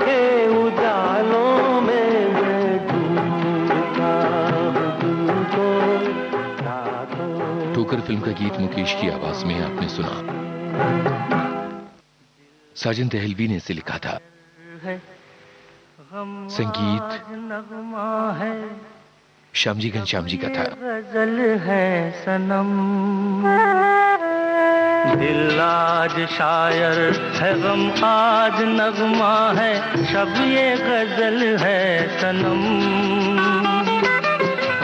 के उजालों में। मैं ढूंढता हूँ जिनको रातों। ठोकर फिल्म का गीत मुकेश की आवाज में आपने सुना। साजन दहलवी ने इसे लिखा था। संगीत श्यामजी घनश्याम जी का था। गजल है सनम, दिल आज शायर है, गम आज नगमा है, शब ये गजल है सनम।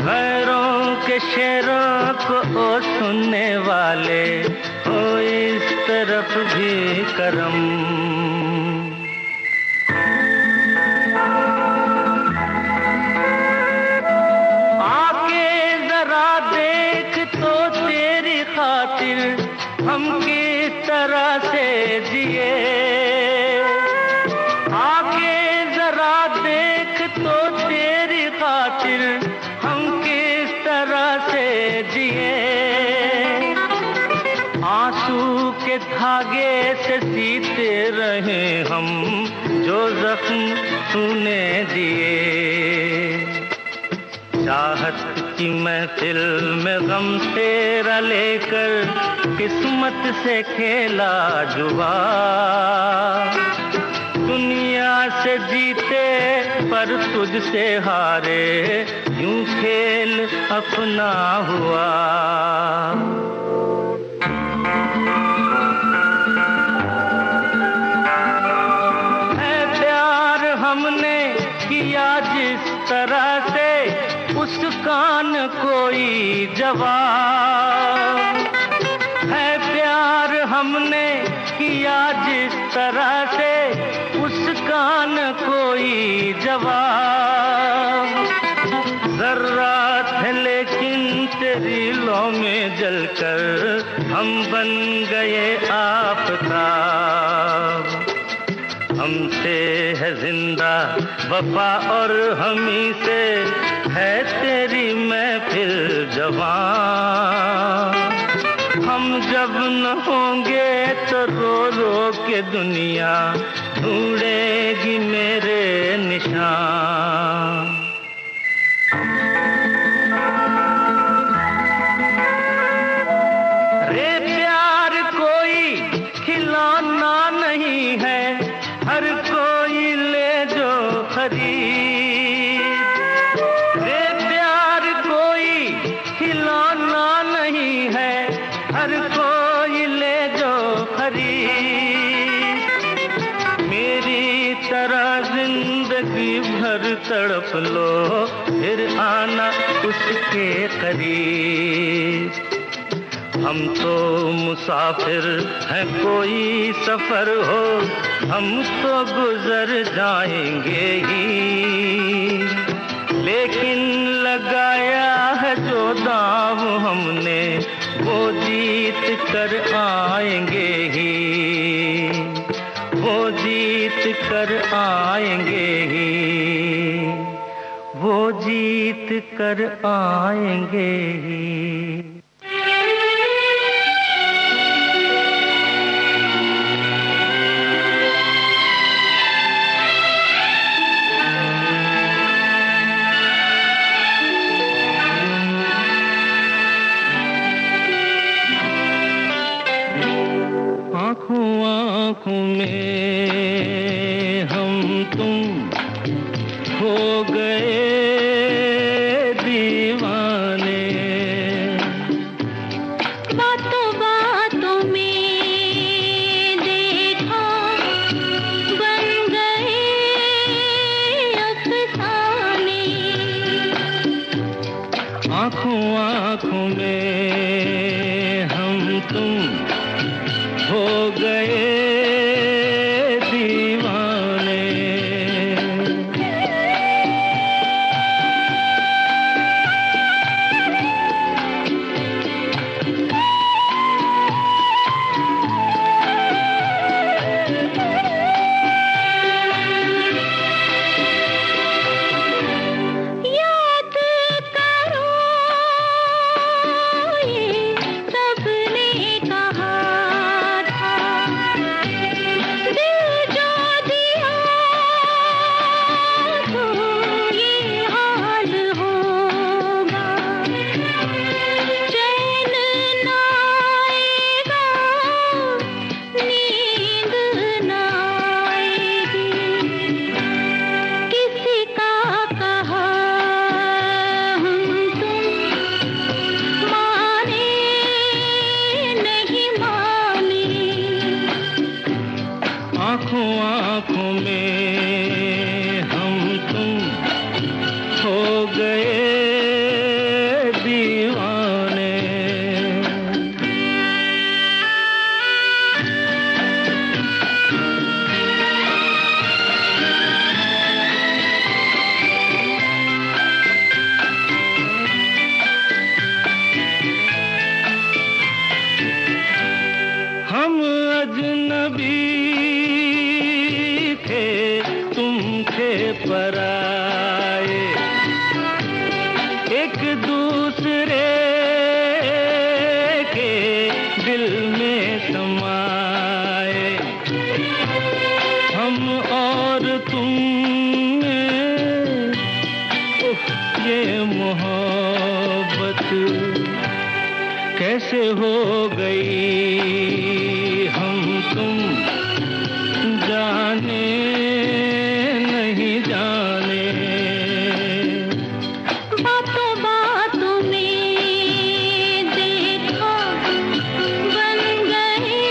गैरों के शेरों को ओ सुनने वाले, हो इस तरफ भी करम। आके जरा देख तो तेरी खातिर हम किस तरह से जिए। आके जरा देख तो तेरी खातिर हम किस तरह से जिए। आंसू के धागे से सीते रहे हम, जो जख्म तूने दिए। चाहत की महफिल में गम तेरा लेकर किस्मत से खेला जुआ। दुनिया से जीते पर तुझसे हारे, यूं खेल अपना हुआ। है प्यार हमने किया जिस तरह से, उसका न कोई जवाब। है प्यार हमने किया जिस तरह से उसका न कोई जवाब। जर्रात है लेकिन तेरी लौ में जलकर हम बन गए आफताब। हमसे है जिंदा वफा और हमी से है तेरी महफिल जवां। हम जब न होंगे तो रो रो के दुनिया ढूंढेगी मेरे निशान। रे प्यार कोई खिलौना नहीं है, हर कोई ले जो खरीद। रे प्यार कोई खिलौना नहीं है, हर कोई ले जो खरीद। मेरी तरह जिंदगी भर तड़प लो, फिर आना उसके करीब। हम तो मुसाफिर हैं, कोई सफर हो हम तो गुजर जाएंगे ही। लेकिन लगाया है जो दाव हमने, वो जीत कर आएंगे ही, वो जीत कर आएंगे ही, वो जीत कर आएंगे ही। आँखों में हम तुम हो गए दीवाने। बातों बातों में देखा बन गए अफसाने। आँखों में हम तुम हो गए दीवाने। याद करो ये सबने कहा था, दिल जो दिया तो ये हाल होगा। चैन ना आएगा, नींद ना आएगी। किसी का कहा हम तुम माने नहीं माने। आँखों में हम तुम हो गए दीवाने। हम अजनबी थे, तुम थे पराए, एक दूसरे के दिल में समाए। हम और तुम में ये मोहब्बत कैसे हो गई, हम तुम जाने नहीं जाने। बातों बातों में देखा बन गए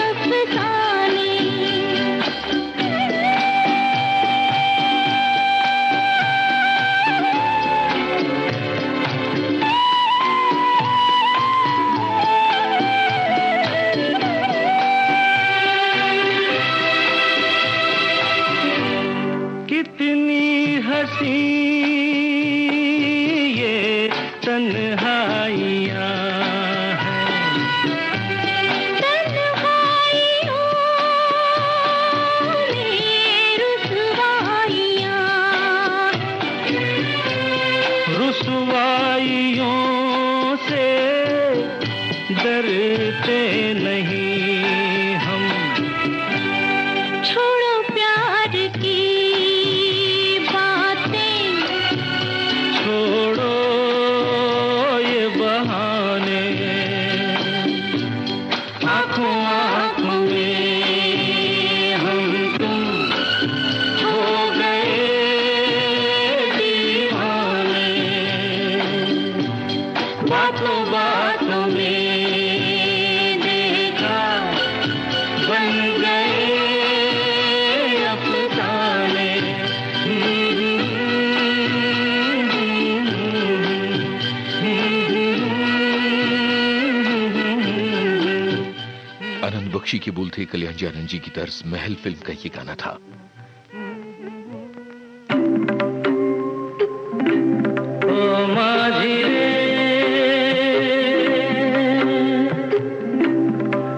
अफसाने। डरते नहीं हम। छोड़ो प्यार की बातें, छोड़ो ये बहाने, आँखों आँखों में हम तुम हो गए दीवाने। बातों बातों में देखा बन गए अफसाने। आनंद बख्शी के बोल थे कल्याण जी आनंद जी की तर्ज महल फिल्म का ये गाना था। ओ माझी रे,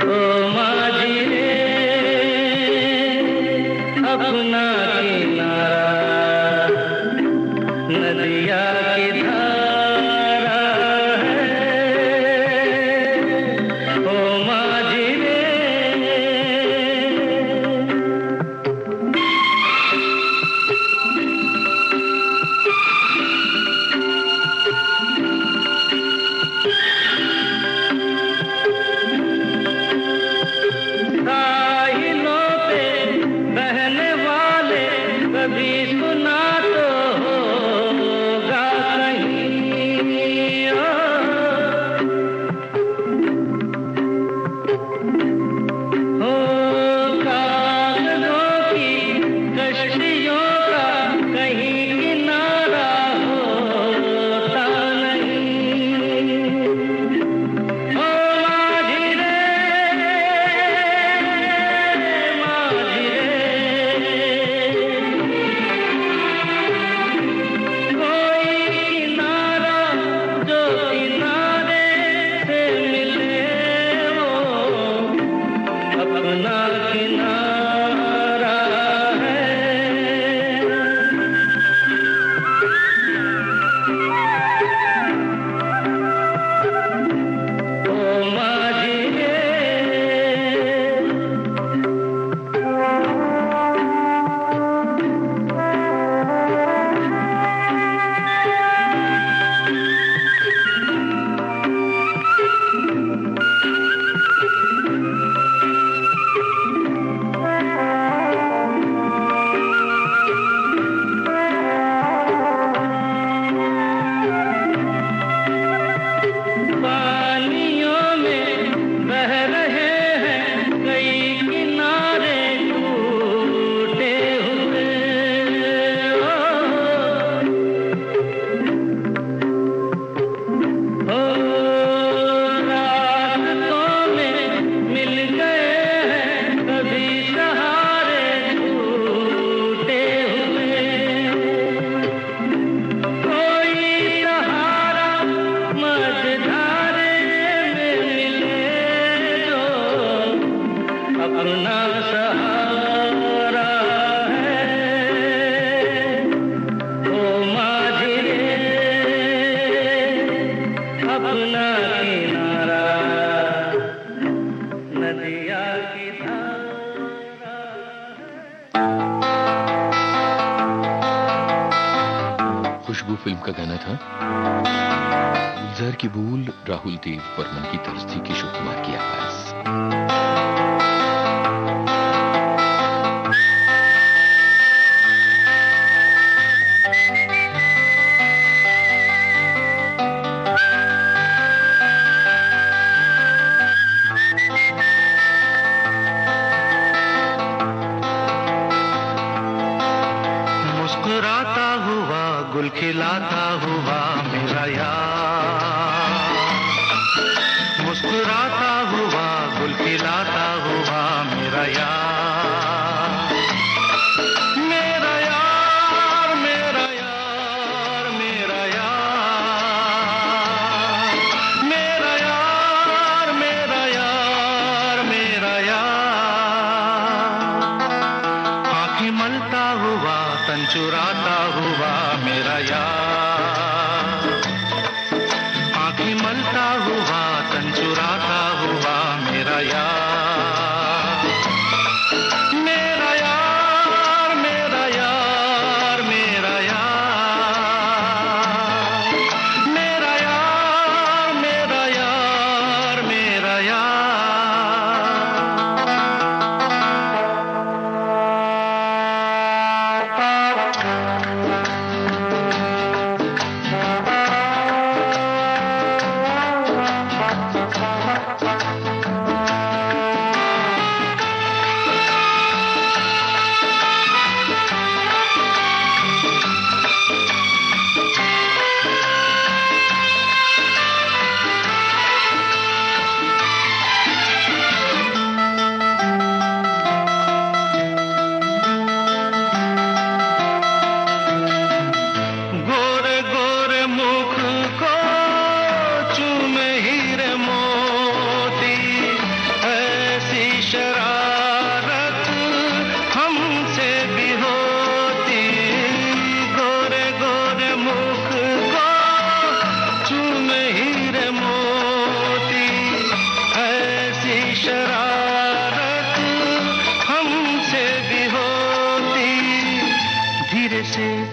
ओ माझी रे, अपना किनारा नदिया की धारा है। ओ माझी रे, साहिलों पे बहने वाले कभी सुना तो होगा कहीं। हो कागजों की कश्तियों का कहीं किनारा होता नहीं। ओ माझी रे, माझी रे, कोई किनारा जो किनारे से मिले वो अपना किनारा है। ओ माझी रे, पानियों में बह रहे हैं कई किनारे टूटे हुए। ओ रास्तों में मिल गए हैं कभी सहारे टूटे हुए। कोई सहारा मझधारे में मिले जो अपना सहारा है। ओ माझी रे, अपना किनारा नदिया की धारा। खुशबू फिल्म का गाना था। गुलजार की बोल राहुल देव बर्मन की तर्ज थी किशोर कुमार की आवाज। मुस्कुराता हुआ गुल खिलाता हुआ मेरा यार, मुस्कुराता हुआ गुल खिलाता हुआ मेरा यार। मेरा यार, मेरा यार, मेरा यार, मेरा यार, मेरा यार, मेरा यार। आँखें मलता हुआ तन चुराता हुआ मेरा यार, आँखें मलता हुआ तन चुराता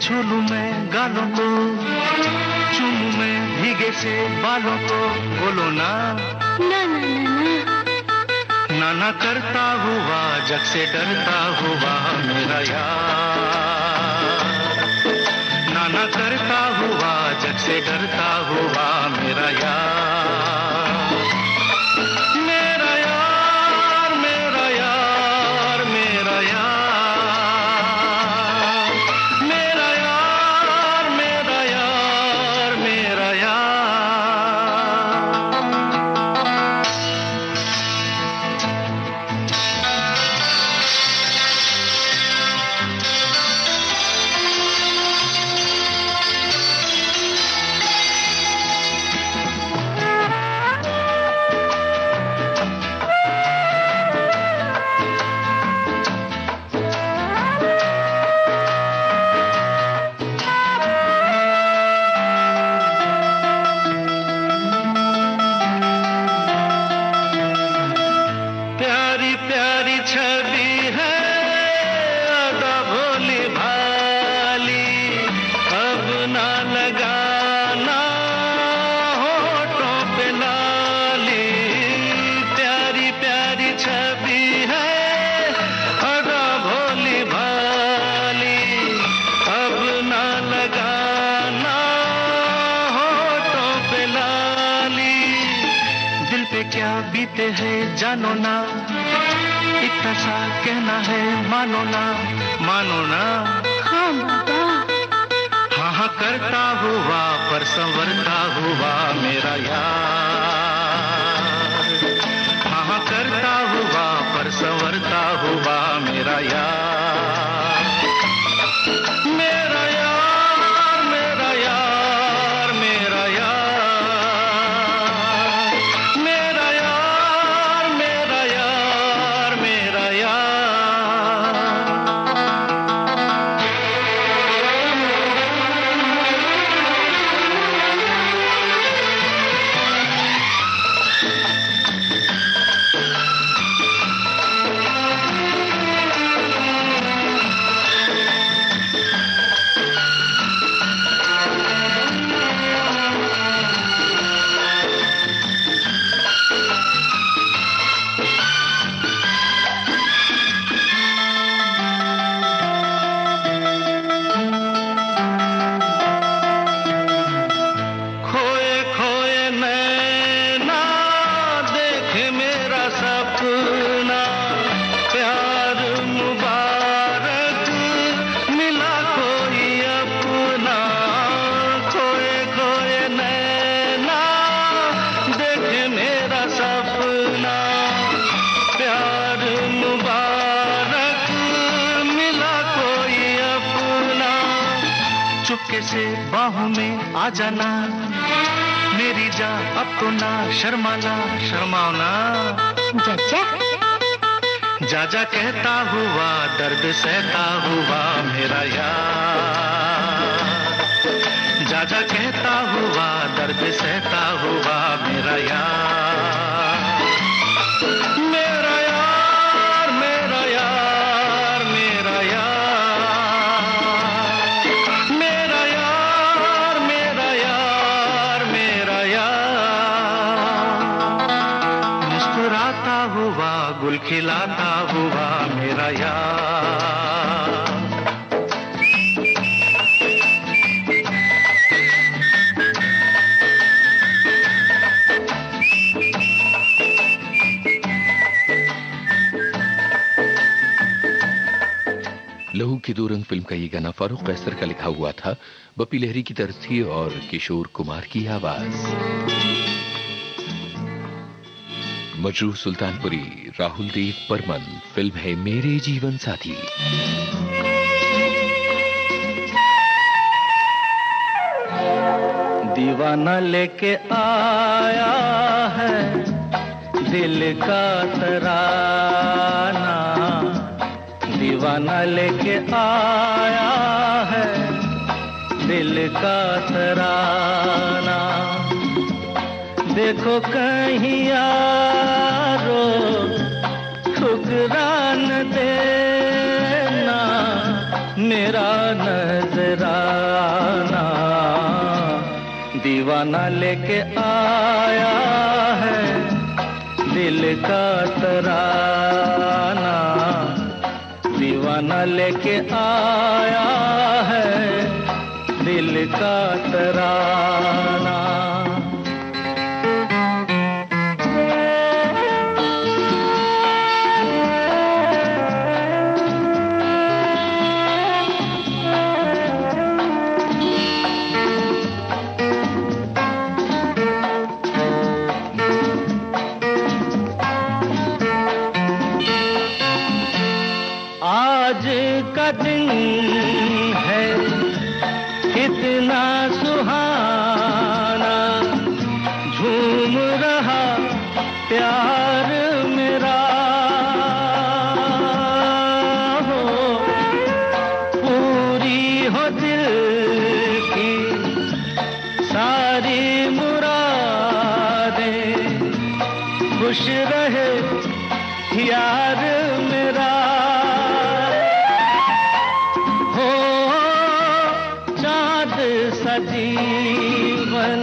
छू लूं मैं गालों को, चूमूं मैं भीगे से बालों को, बोलो ना ना ना ना ना। ना करता हुआ जग से डरता हुआ मेरा यार, ना करता हुआ जग से डरता हुआ मेरा यार, मेरा यार मेरा यार मेरा यार, मेरा यार मेरा यार मेरा यार। बीते है जानो ना, इतना सा कहना है मानो ना, मानो ना। हाँ बाबा। हाँ हाँ करता हुआ पर संवरता हुआ मेरा यार, हाँ हाँ करता हुआ पर संवरता हुआ मेरा यार, मेरा यार मेरा यार मेरा यार, मेरा यार मेरा यार मेरा यार। चुपके से बाहों में आ जाना मेरी जा, अब तो ना शर्माना, शर्माओ ना। चाचा जा जा कहता हुआ दर्द सहता हुआ मेरा यार, जा जा कहता हुआ दर्द सहता हुआ मेरा यार, मेरा यार मेरा यार मेरा यार, मेरा यार मेरा यार मेरा यार। मुस्कुराता हुआ गुल खिलाता हुआ मेरा यार। लहू की दो रंग फिल्म का ये गाना फारूक कैसर का लिखा हुआ था, बप्पी लहरी की तरफ थी और किशोर कुमार की आवाज। मजरूह सुल्तानपुरी, राहुल देव बर्मन। फिल्म है मेरे जीवन साथी। दीवाना लेके आया है दिल का तराना, दीवाना लेके आया है दिल का तराना। देखो कहीं यारो ठुकरा न देना मेरा नजराना, दीवाना लेके आया है दिल का तराना, दीवाना लेके आया है दिल का तराना। आज का दिन है कितना सुहाना, झूम रहा प्यार मेरा हो, पूरी हो दिल की सारी मुरादें, खुश रहे यार मेरा हो, चाँद सा जीवन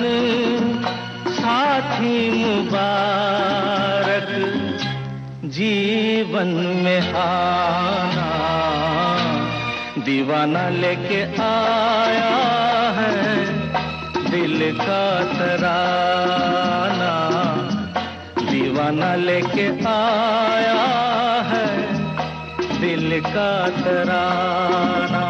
साथी मुबारक, जीवन में आना, दीवाना लेके आया है दिल का तराना, दीवाना लेके आया है दिल का तराना।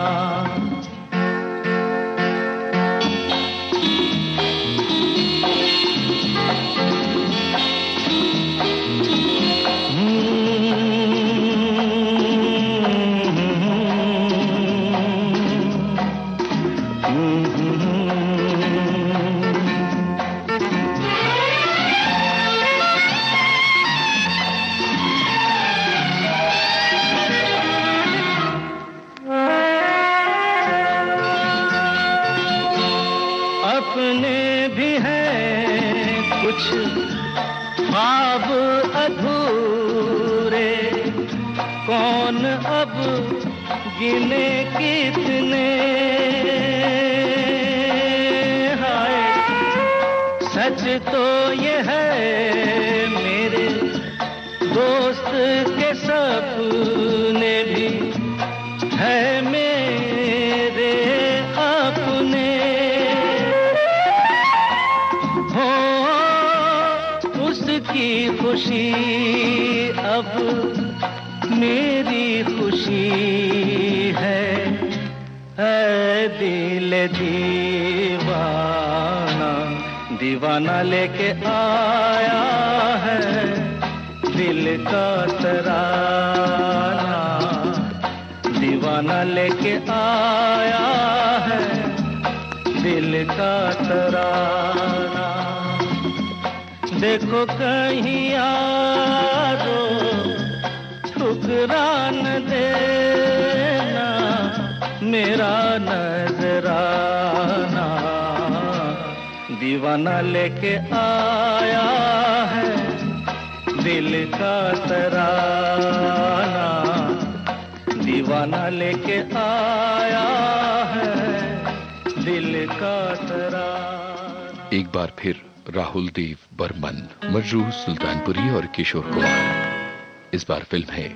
अपने भी हैं कुछ ख्वाब अधूरे, कौन अब गिने कितने, हाय सच तो ये है मेरे दोस्त के सपने भी है मेरे अपने, उसकी खुशी अब मेरी खुशी है, दिल दीवाना, दीवाना लेके आया है दिल का तराना, दीवाना लेके आया है दिल का तराना। देखो कहीं यारो ठुकरा न देना मेरा नजराना, दीवाना लेके आया है दिल का तराना, दीवाना लेके आया है दिल का तराना। एक बार फिर राहुल देव बर्मन, मजरूह सुल्तानपुरी और किशोर कुमार। इस बार फिल्म है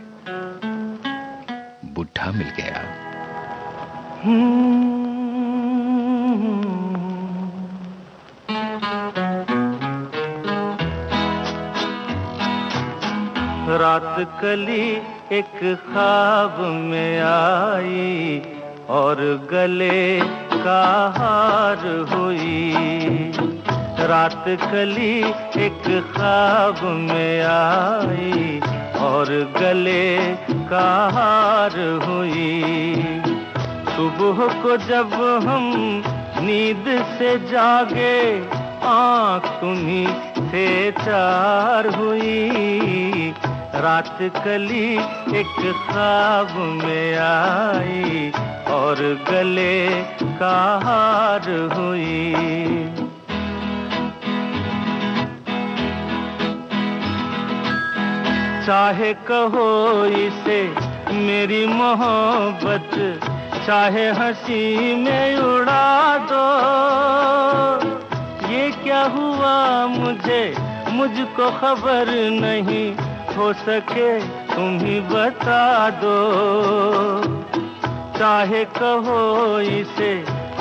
बुढ़ा मिल गया। रात कली एक ख्वाब में आई और गले का हार हुई, रात कली एक ख्वाब में आई और गले का हार हुई, सुबह को जब हम नींद से जागे आँख तुम्हीं से चार हुई, रात कली एक ख्वाब में आई और गले का हार हुई। चाहे कहो इसे मेरी मोहब्बत, चाहे हंसी में उड़ा दो। ये क्या हुआ मुझको खबर नहीं, हो सके तुम ही बता दो। चाहे कहो इसे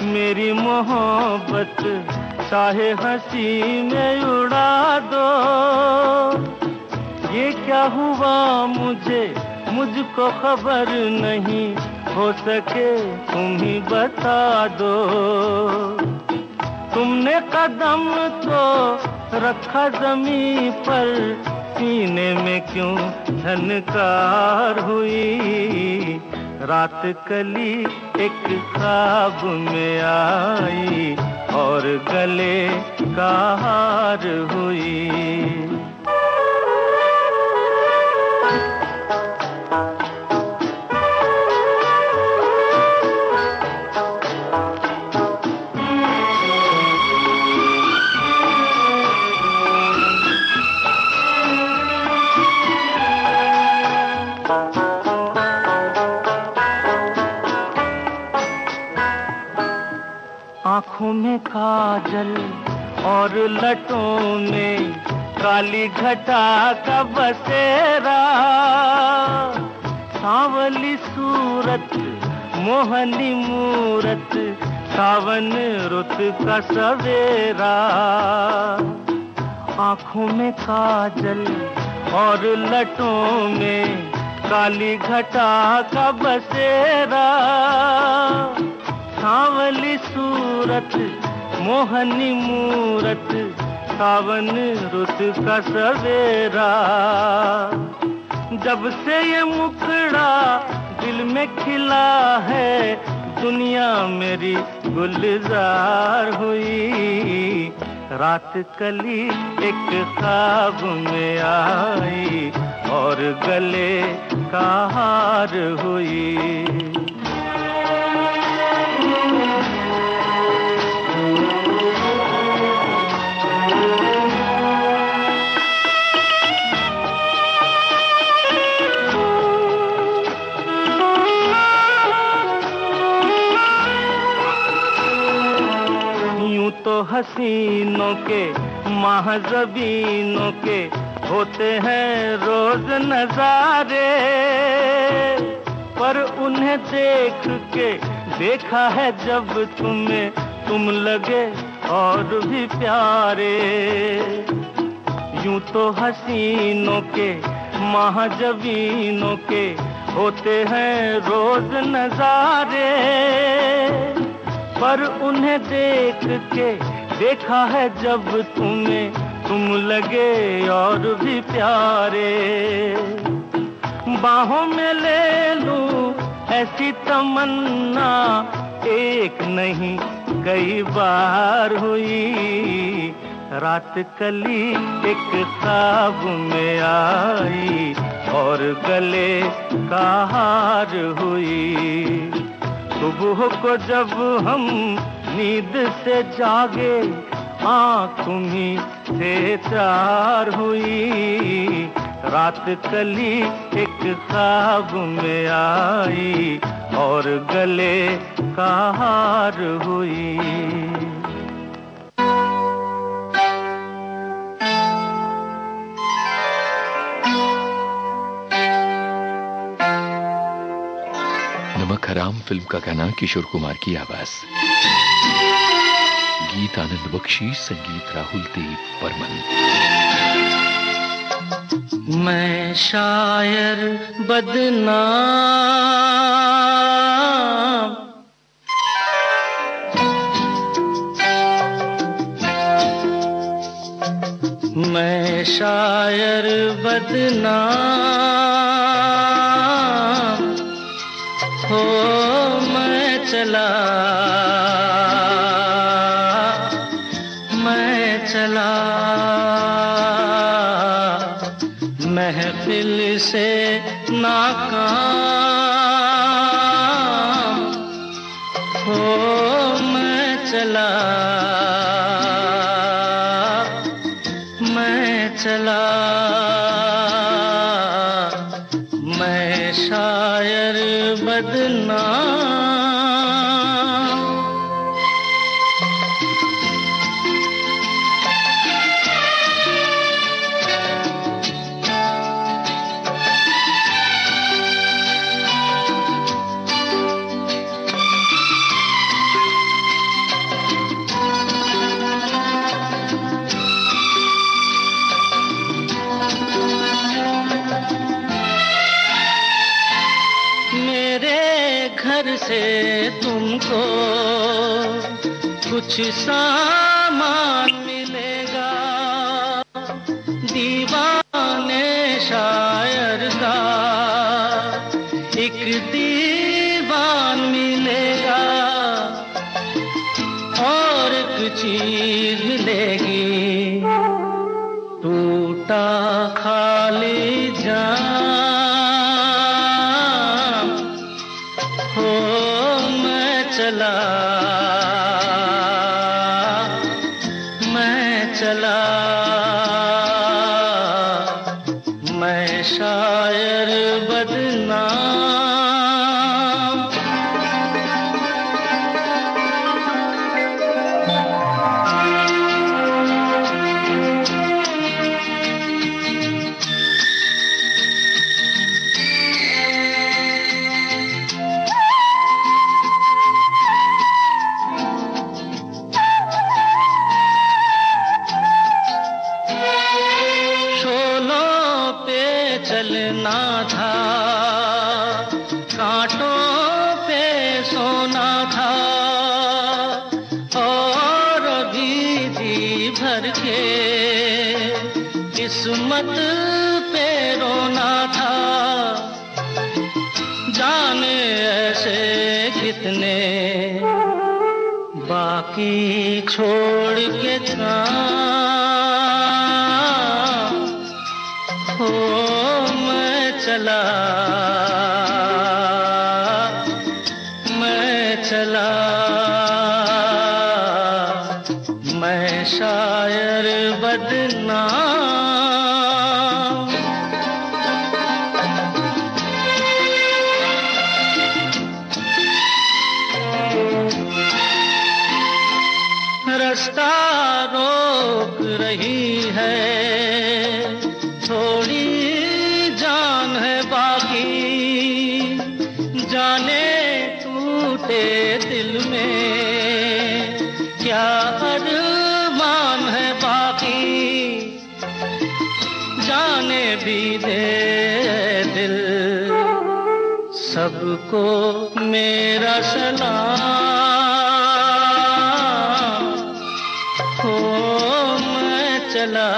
मेरी मोहब्बत, चाहे हंसी में उड़ा दो। ये क्या हुआ मुझको खबर नहीं, हो सके तुम ही बता दो। तुमने कदम तो रखा जमीन पर, सीने में क्यों झनकार हुई। रात कली एक ख्वाब में आई और गले का हार हुई। आँखों में काजल और लटों में काली घटा का बसेरा। सांवली सूरत मोहनी मूरत, सावन रुत का सवेरा। आँखों में काजल और लटों में काली घटा का बसेरा। सांवली सूरत मोहनी मूरत, सावन रुत का सवेरा। जब से ये मुखड़ा दिल में खिला है, दुनिया मेरी गुलजार हुई। रात कली एक ख्वाब में आई और गले का हार हुई। तो हसीनों के महज़बीनों के होते हैं रोज नजारे, पर उन्हें देख के देखा है जब तुम्हें, तुम लगे और भी प्यारे। यूं तो हसीनों के महज़बीनों के होते हैं रोज नजारे, पर उन्हें देख के देखा है जब तुम्हें, तुम लगे और भी प्यारे। बाहों में ले लूं ऐसी तमन्ना, एक नहीं कई बार हुई। रात कली एक ख्वाब में आई और गले का हार हुई। सुबह को जब हम नींद से जागे, आँख तुम्हीं से चार हुई। रात कली एक ख्वाब में आई और गले का हार हुई। नमक हराम फिल्म का गाना किशोर कुमार की आवाज, गीत आनंद बख्शी, संगीत राहुल देव बर्मन। मैं शायर बदनाम, मैं शायर बदनाम हो, मैं चला महफिल से नाकाम हो, मैं चला मैं शायर बदनाम। घर से तुमको कुछ सामान मिलेगा, दीवाने शायर का एक दीवान मिलेगा, और एक चीज मिलेगी, टूटा खाली जाम हो। मैं चला मैं शायर बदनाम। चलना था, कांटों पे सोना था, और अभी जी भर के किस्मत पे रोना था। जाने ऐसे कितने बाकी छोड़ के हो। मैं चला मैं शायर बदनाम। रास्ता रोक रही है, थोड़ी जान है बाकी, जाने टूटे दिल में क्या अरमान है बाकी, जाने भी दे दिल सबको मेरा सलाम हो। मैं चला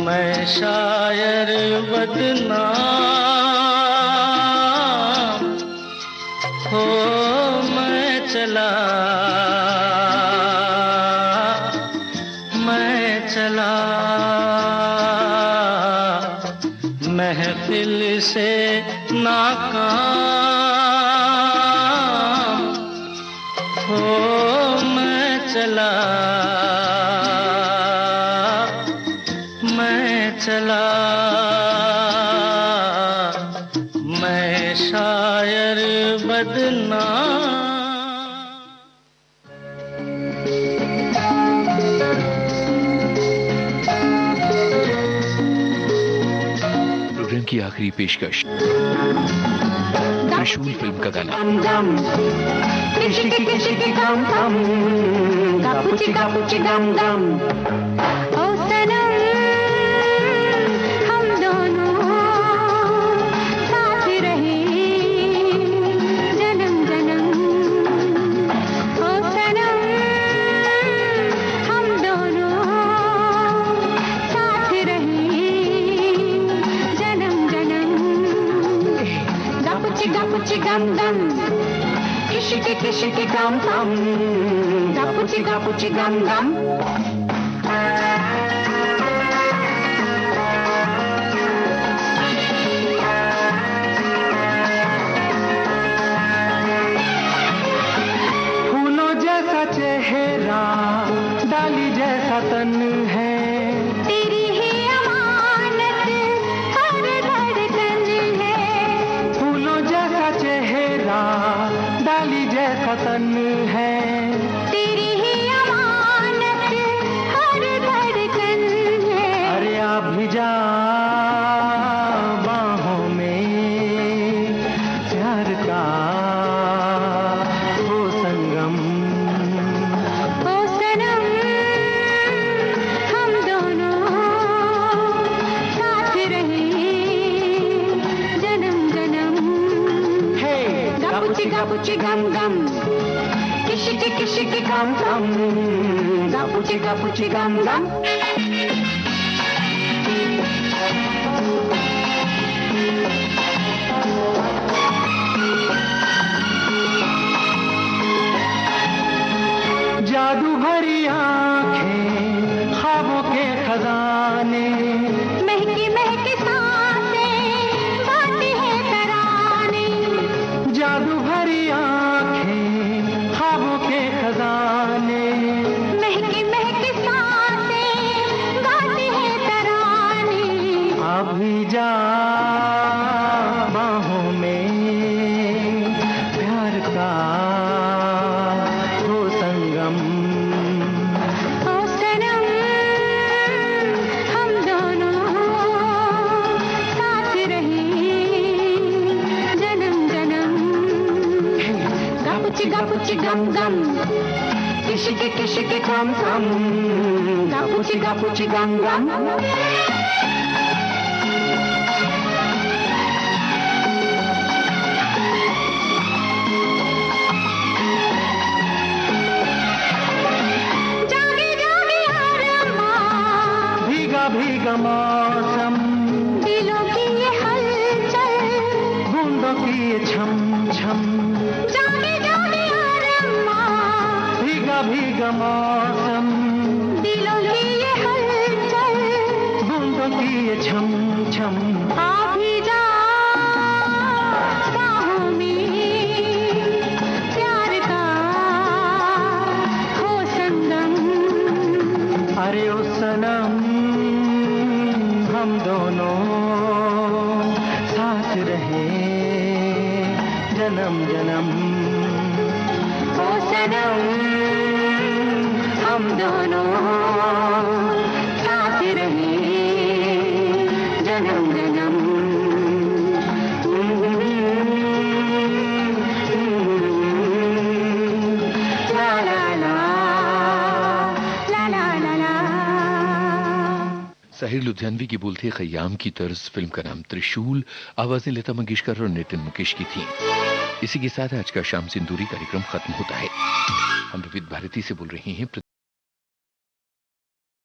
मैं शायर बदनाम हो। मैं चला महफिल से नाकाम हो। मैं चला मैं शायर बदनाम। प्रोग्राम की आखिरी पेशकश त्रिशूल फिल्म का गाना। Gam gam, kishiki gam gam, gapuchi gam gam. फूलों जैसा चेहरा, डाली जैसा तन है, तेरी ही अमानत हर धड़कन है। फूलों जैसा चेहरा, डाली जैसा तन है, तेरी ही अमानत हर धड़कन है। अरे आ भी जा बाहों में, प्यार का हो संगम। ओ सनम हम दोनों gapuchi gum gum, kishiki gum gum, gapuchi gum gum. जादू भरी आंखें, ख्वाबों के खजाने, महकी महकी सांसें गाती है तराने। जादू भरी आंखें, ख्वाबों के खजाने, महकी महकी सांसें गाती है तराने। अभी जा बाहों में प्यार का हो संगम। ओ सनम हम दोनों साथ रहे जन्म जन्म। Gapuchi gum gum, kishiki gum gum, gapuchi gum gum. जागे जागे आरमा, भीगा भीगा मौसम, दिलों की ये हलचल। बूंदों की ये छम छम, जागे जागे आरमा, भीगा भीगा मौसम, दिलों की ये हलचल। बूंदों की ये छम छम। आ भी जा बाहों में प्यार का हो संगम। अरे ओ सनम हम दोनों साथ रहे जन्म जन्म। ओ सनम हम दोनों साथ रहे जन्म जन्म। ला ला ला ला ला ला ला। साहिर लुधियानवी की बोलते खयाम की तर्ज। फिल्म का नाम त्रिशूल। आवाजें लता मंगेशकर और नितिन मुकेश की थीं। इसी के साथ आज का शाम सिंदूरी कार्यक्रम खत्म होता है। हम विविध भारती से बोल रहे हैं।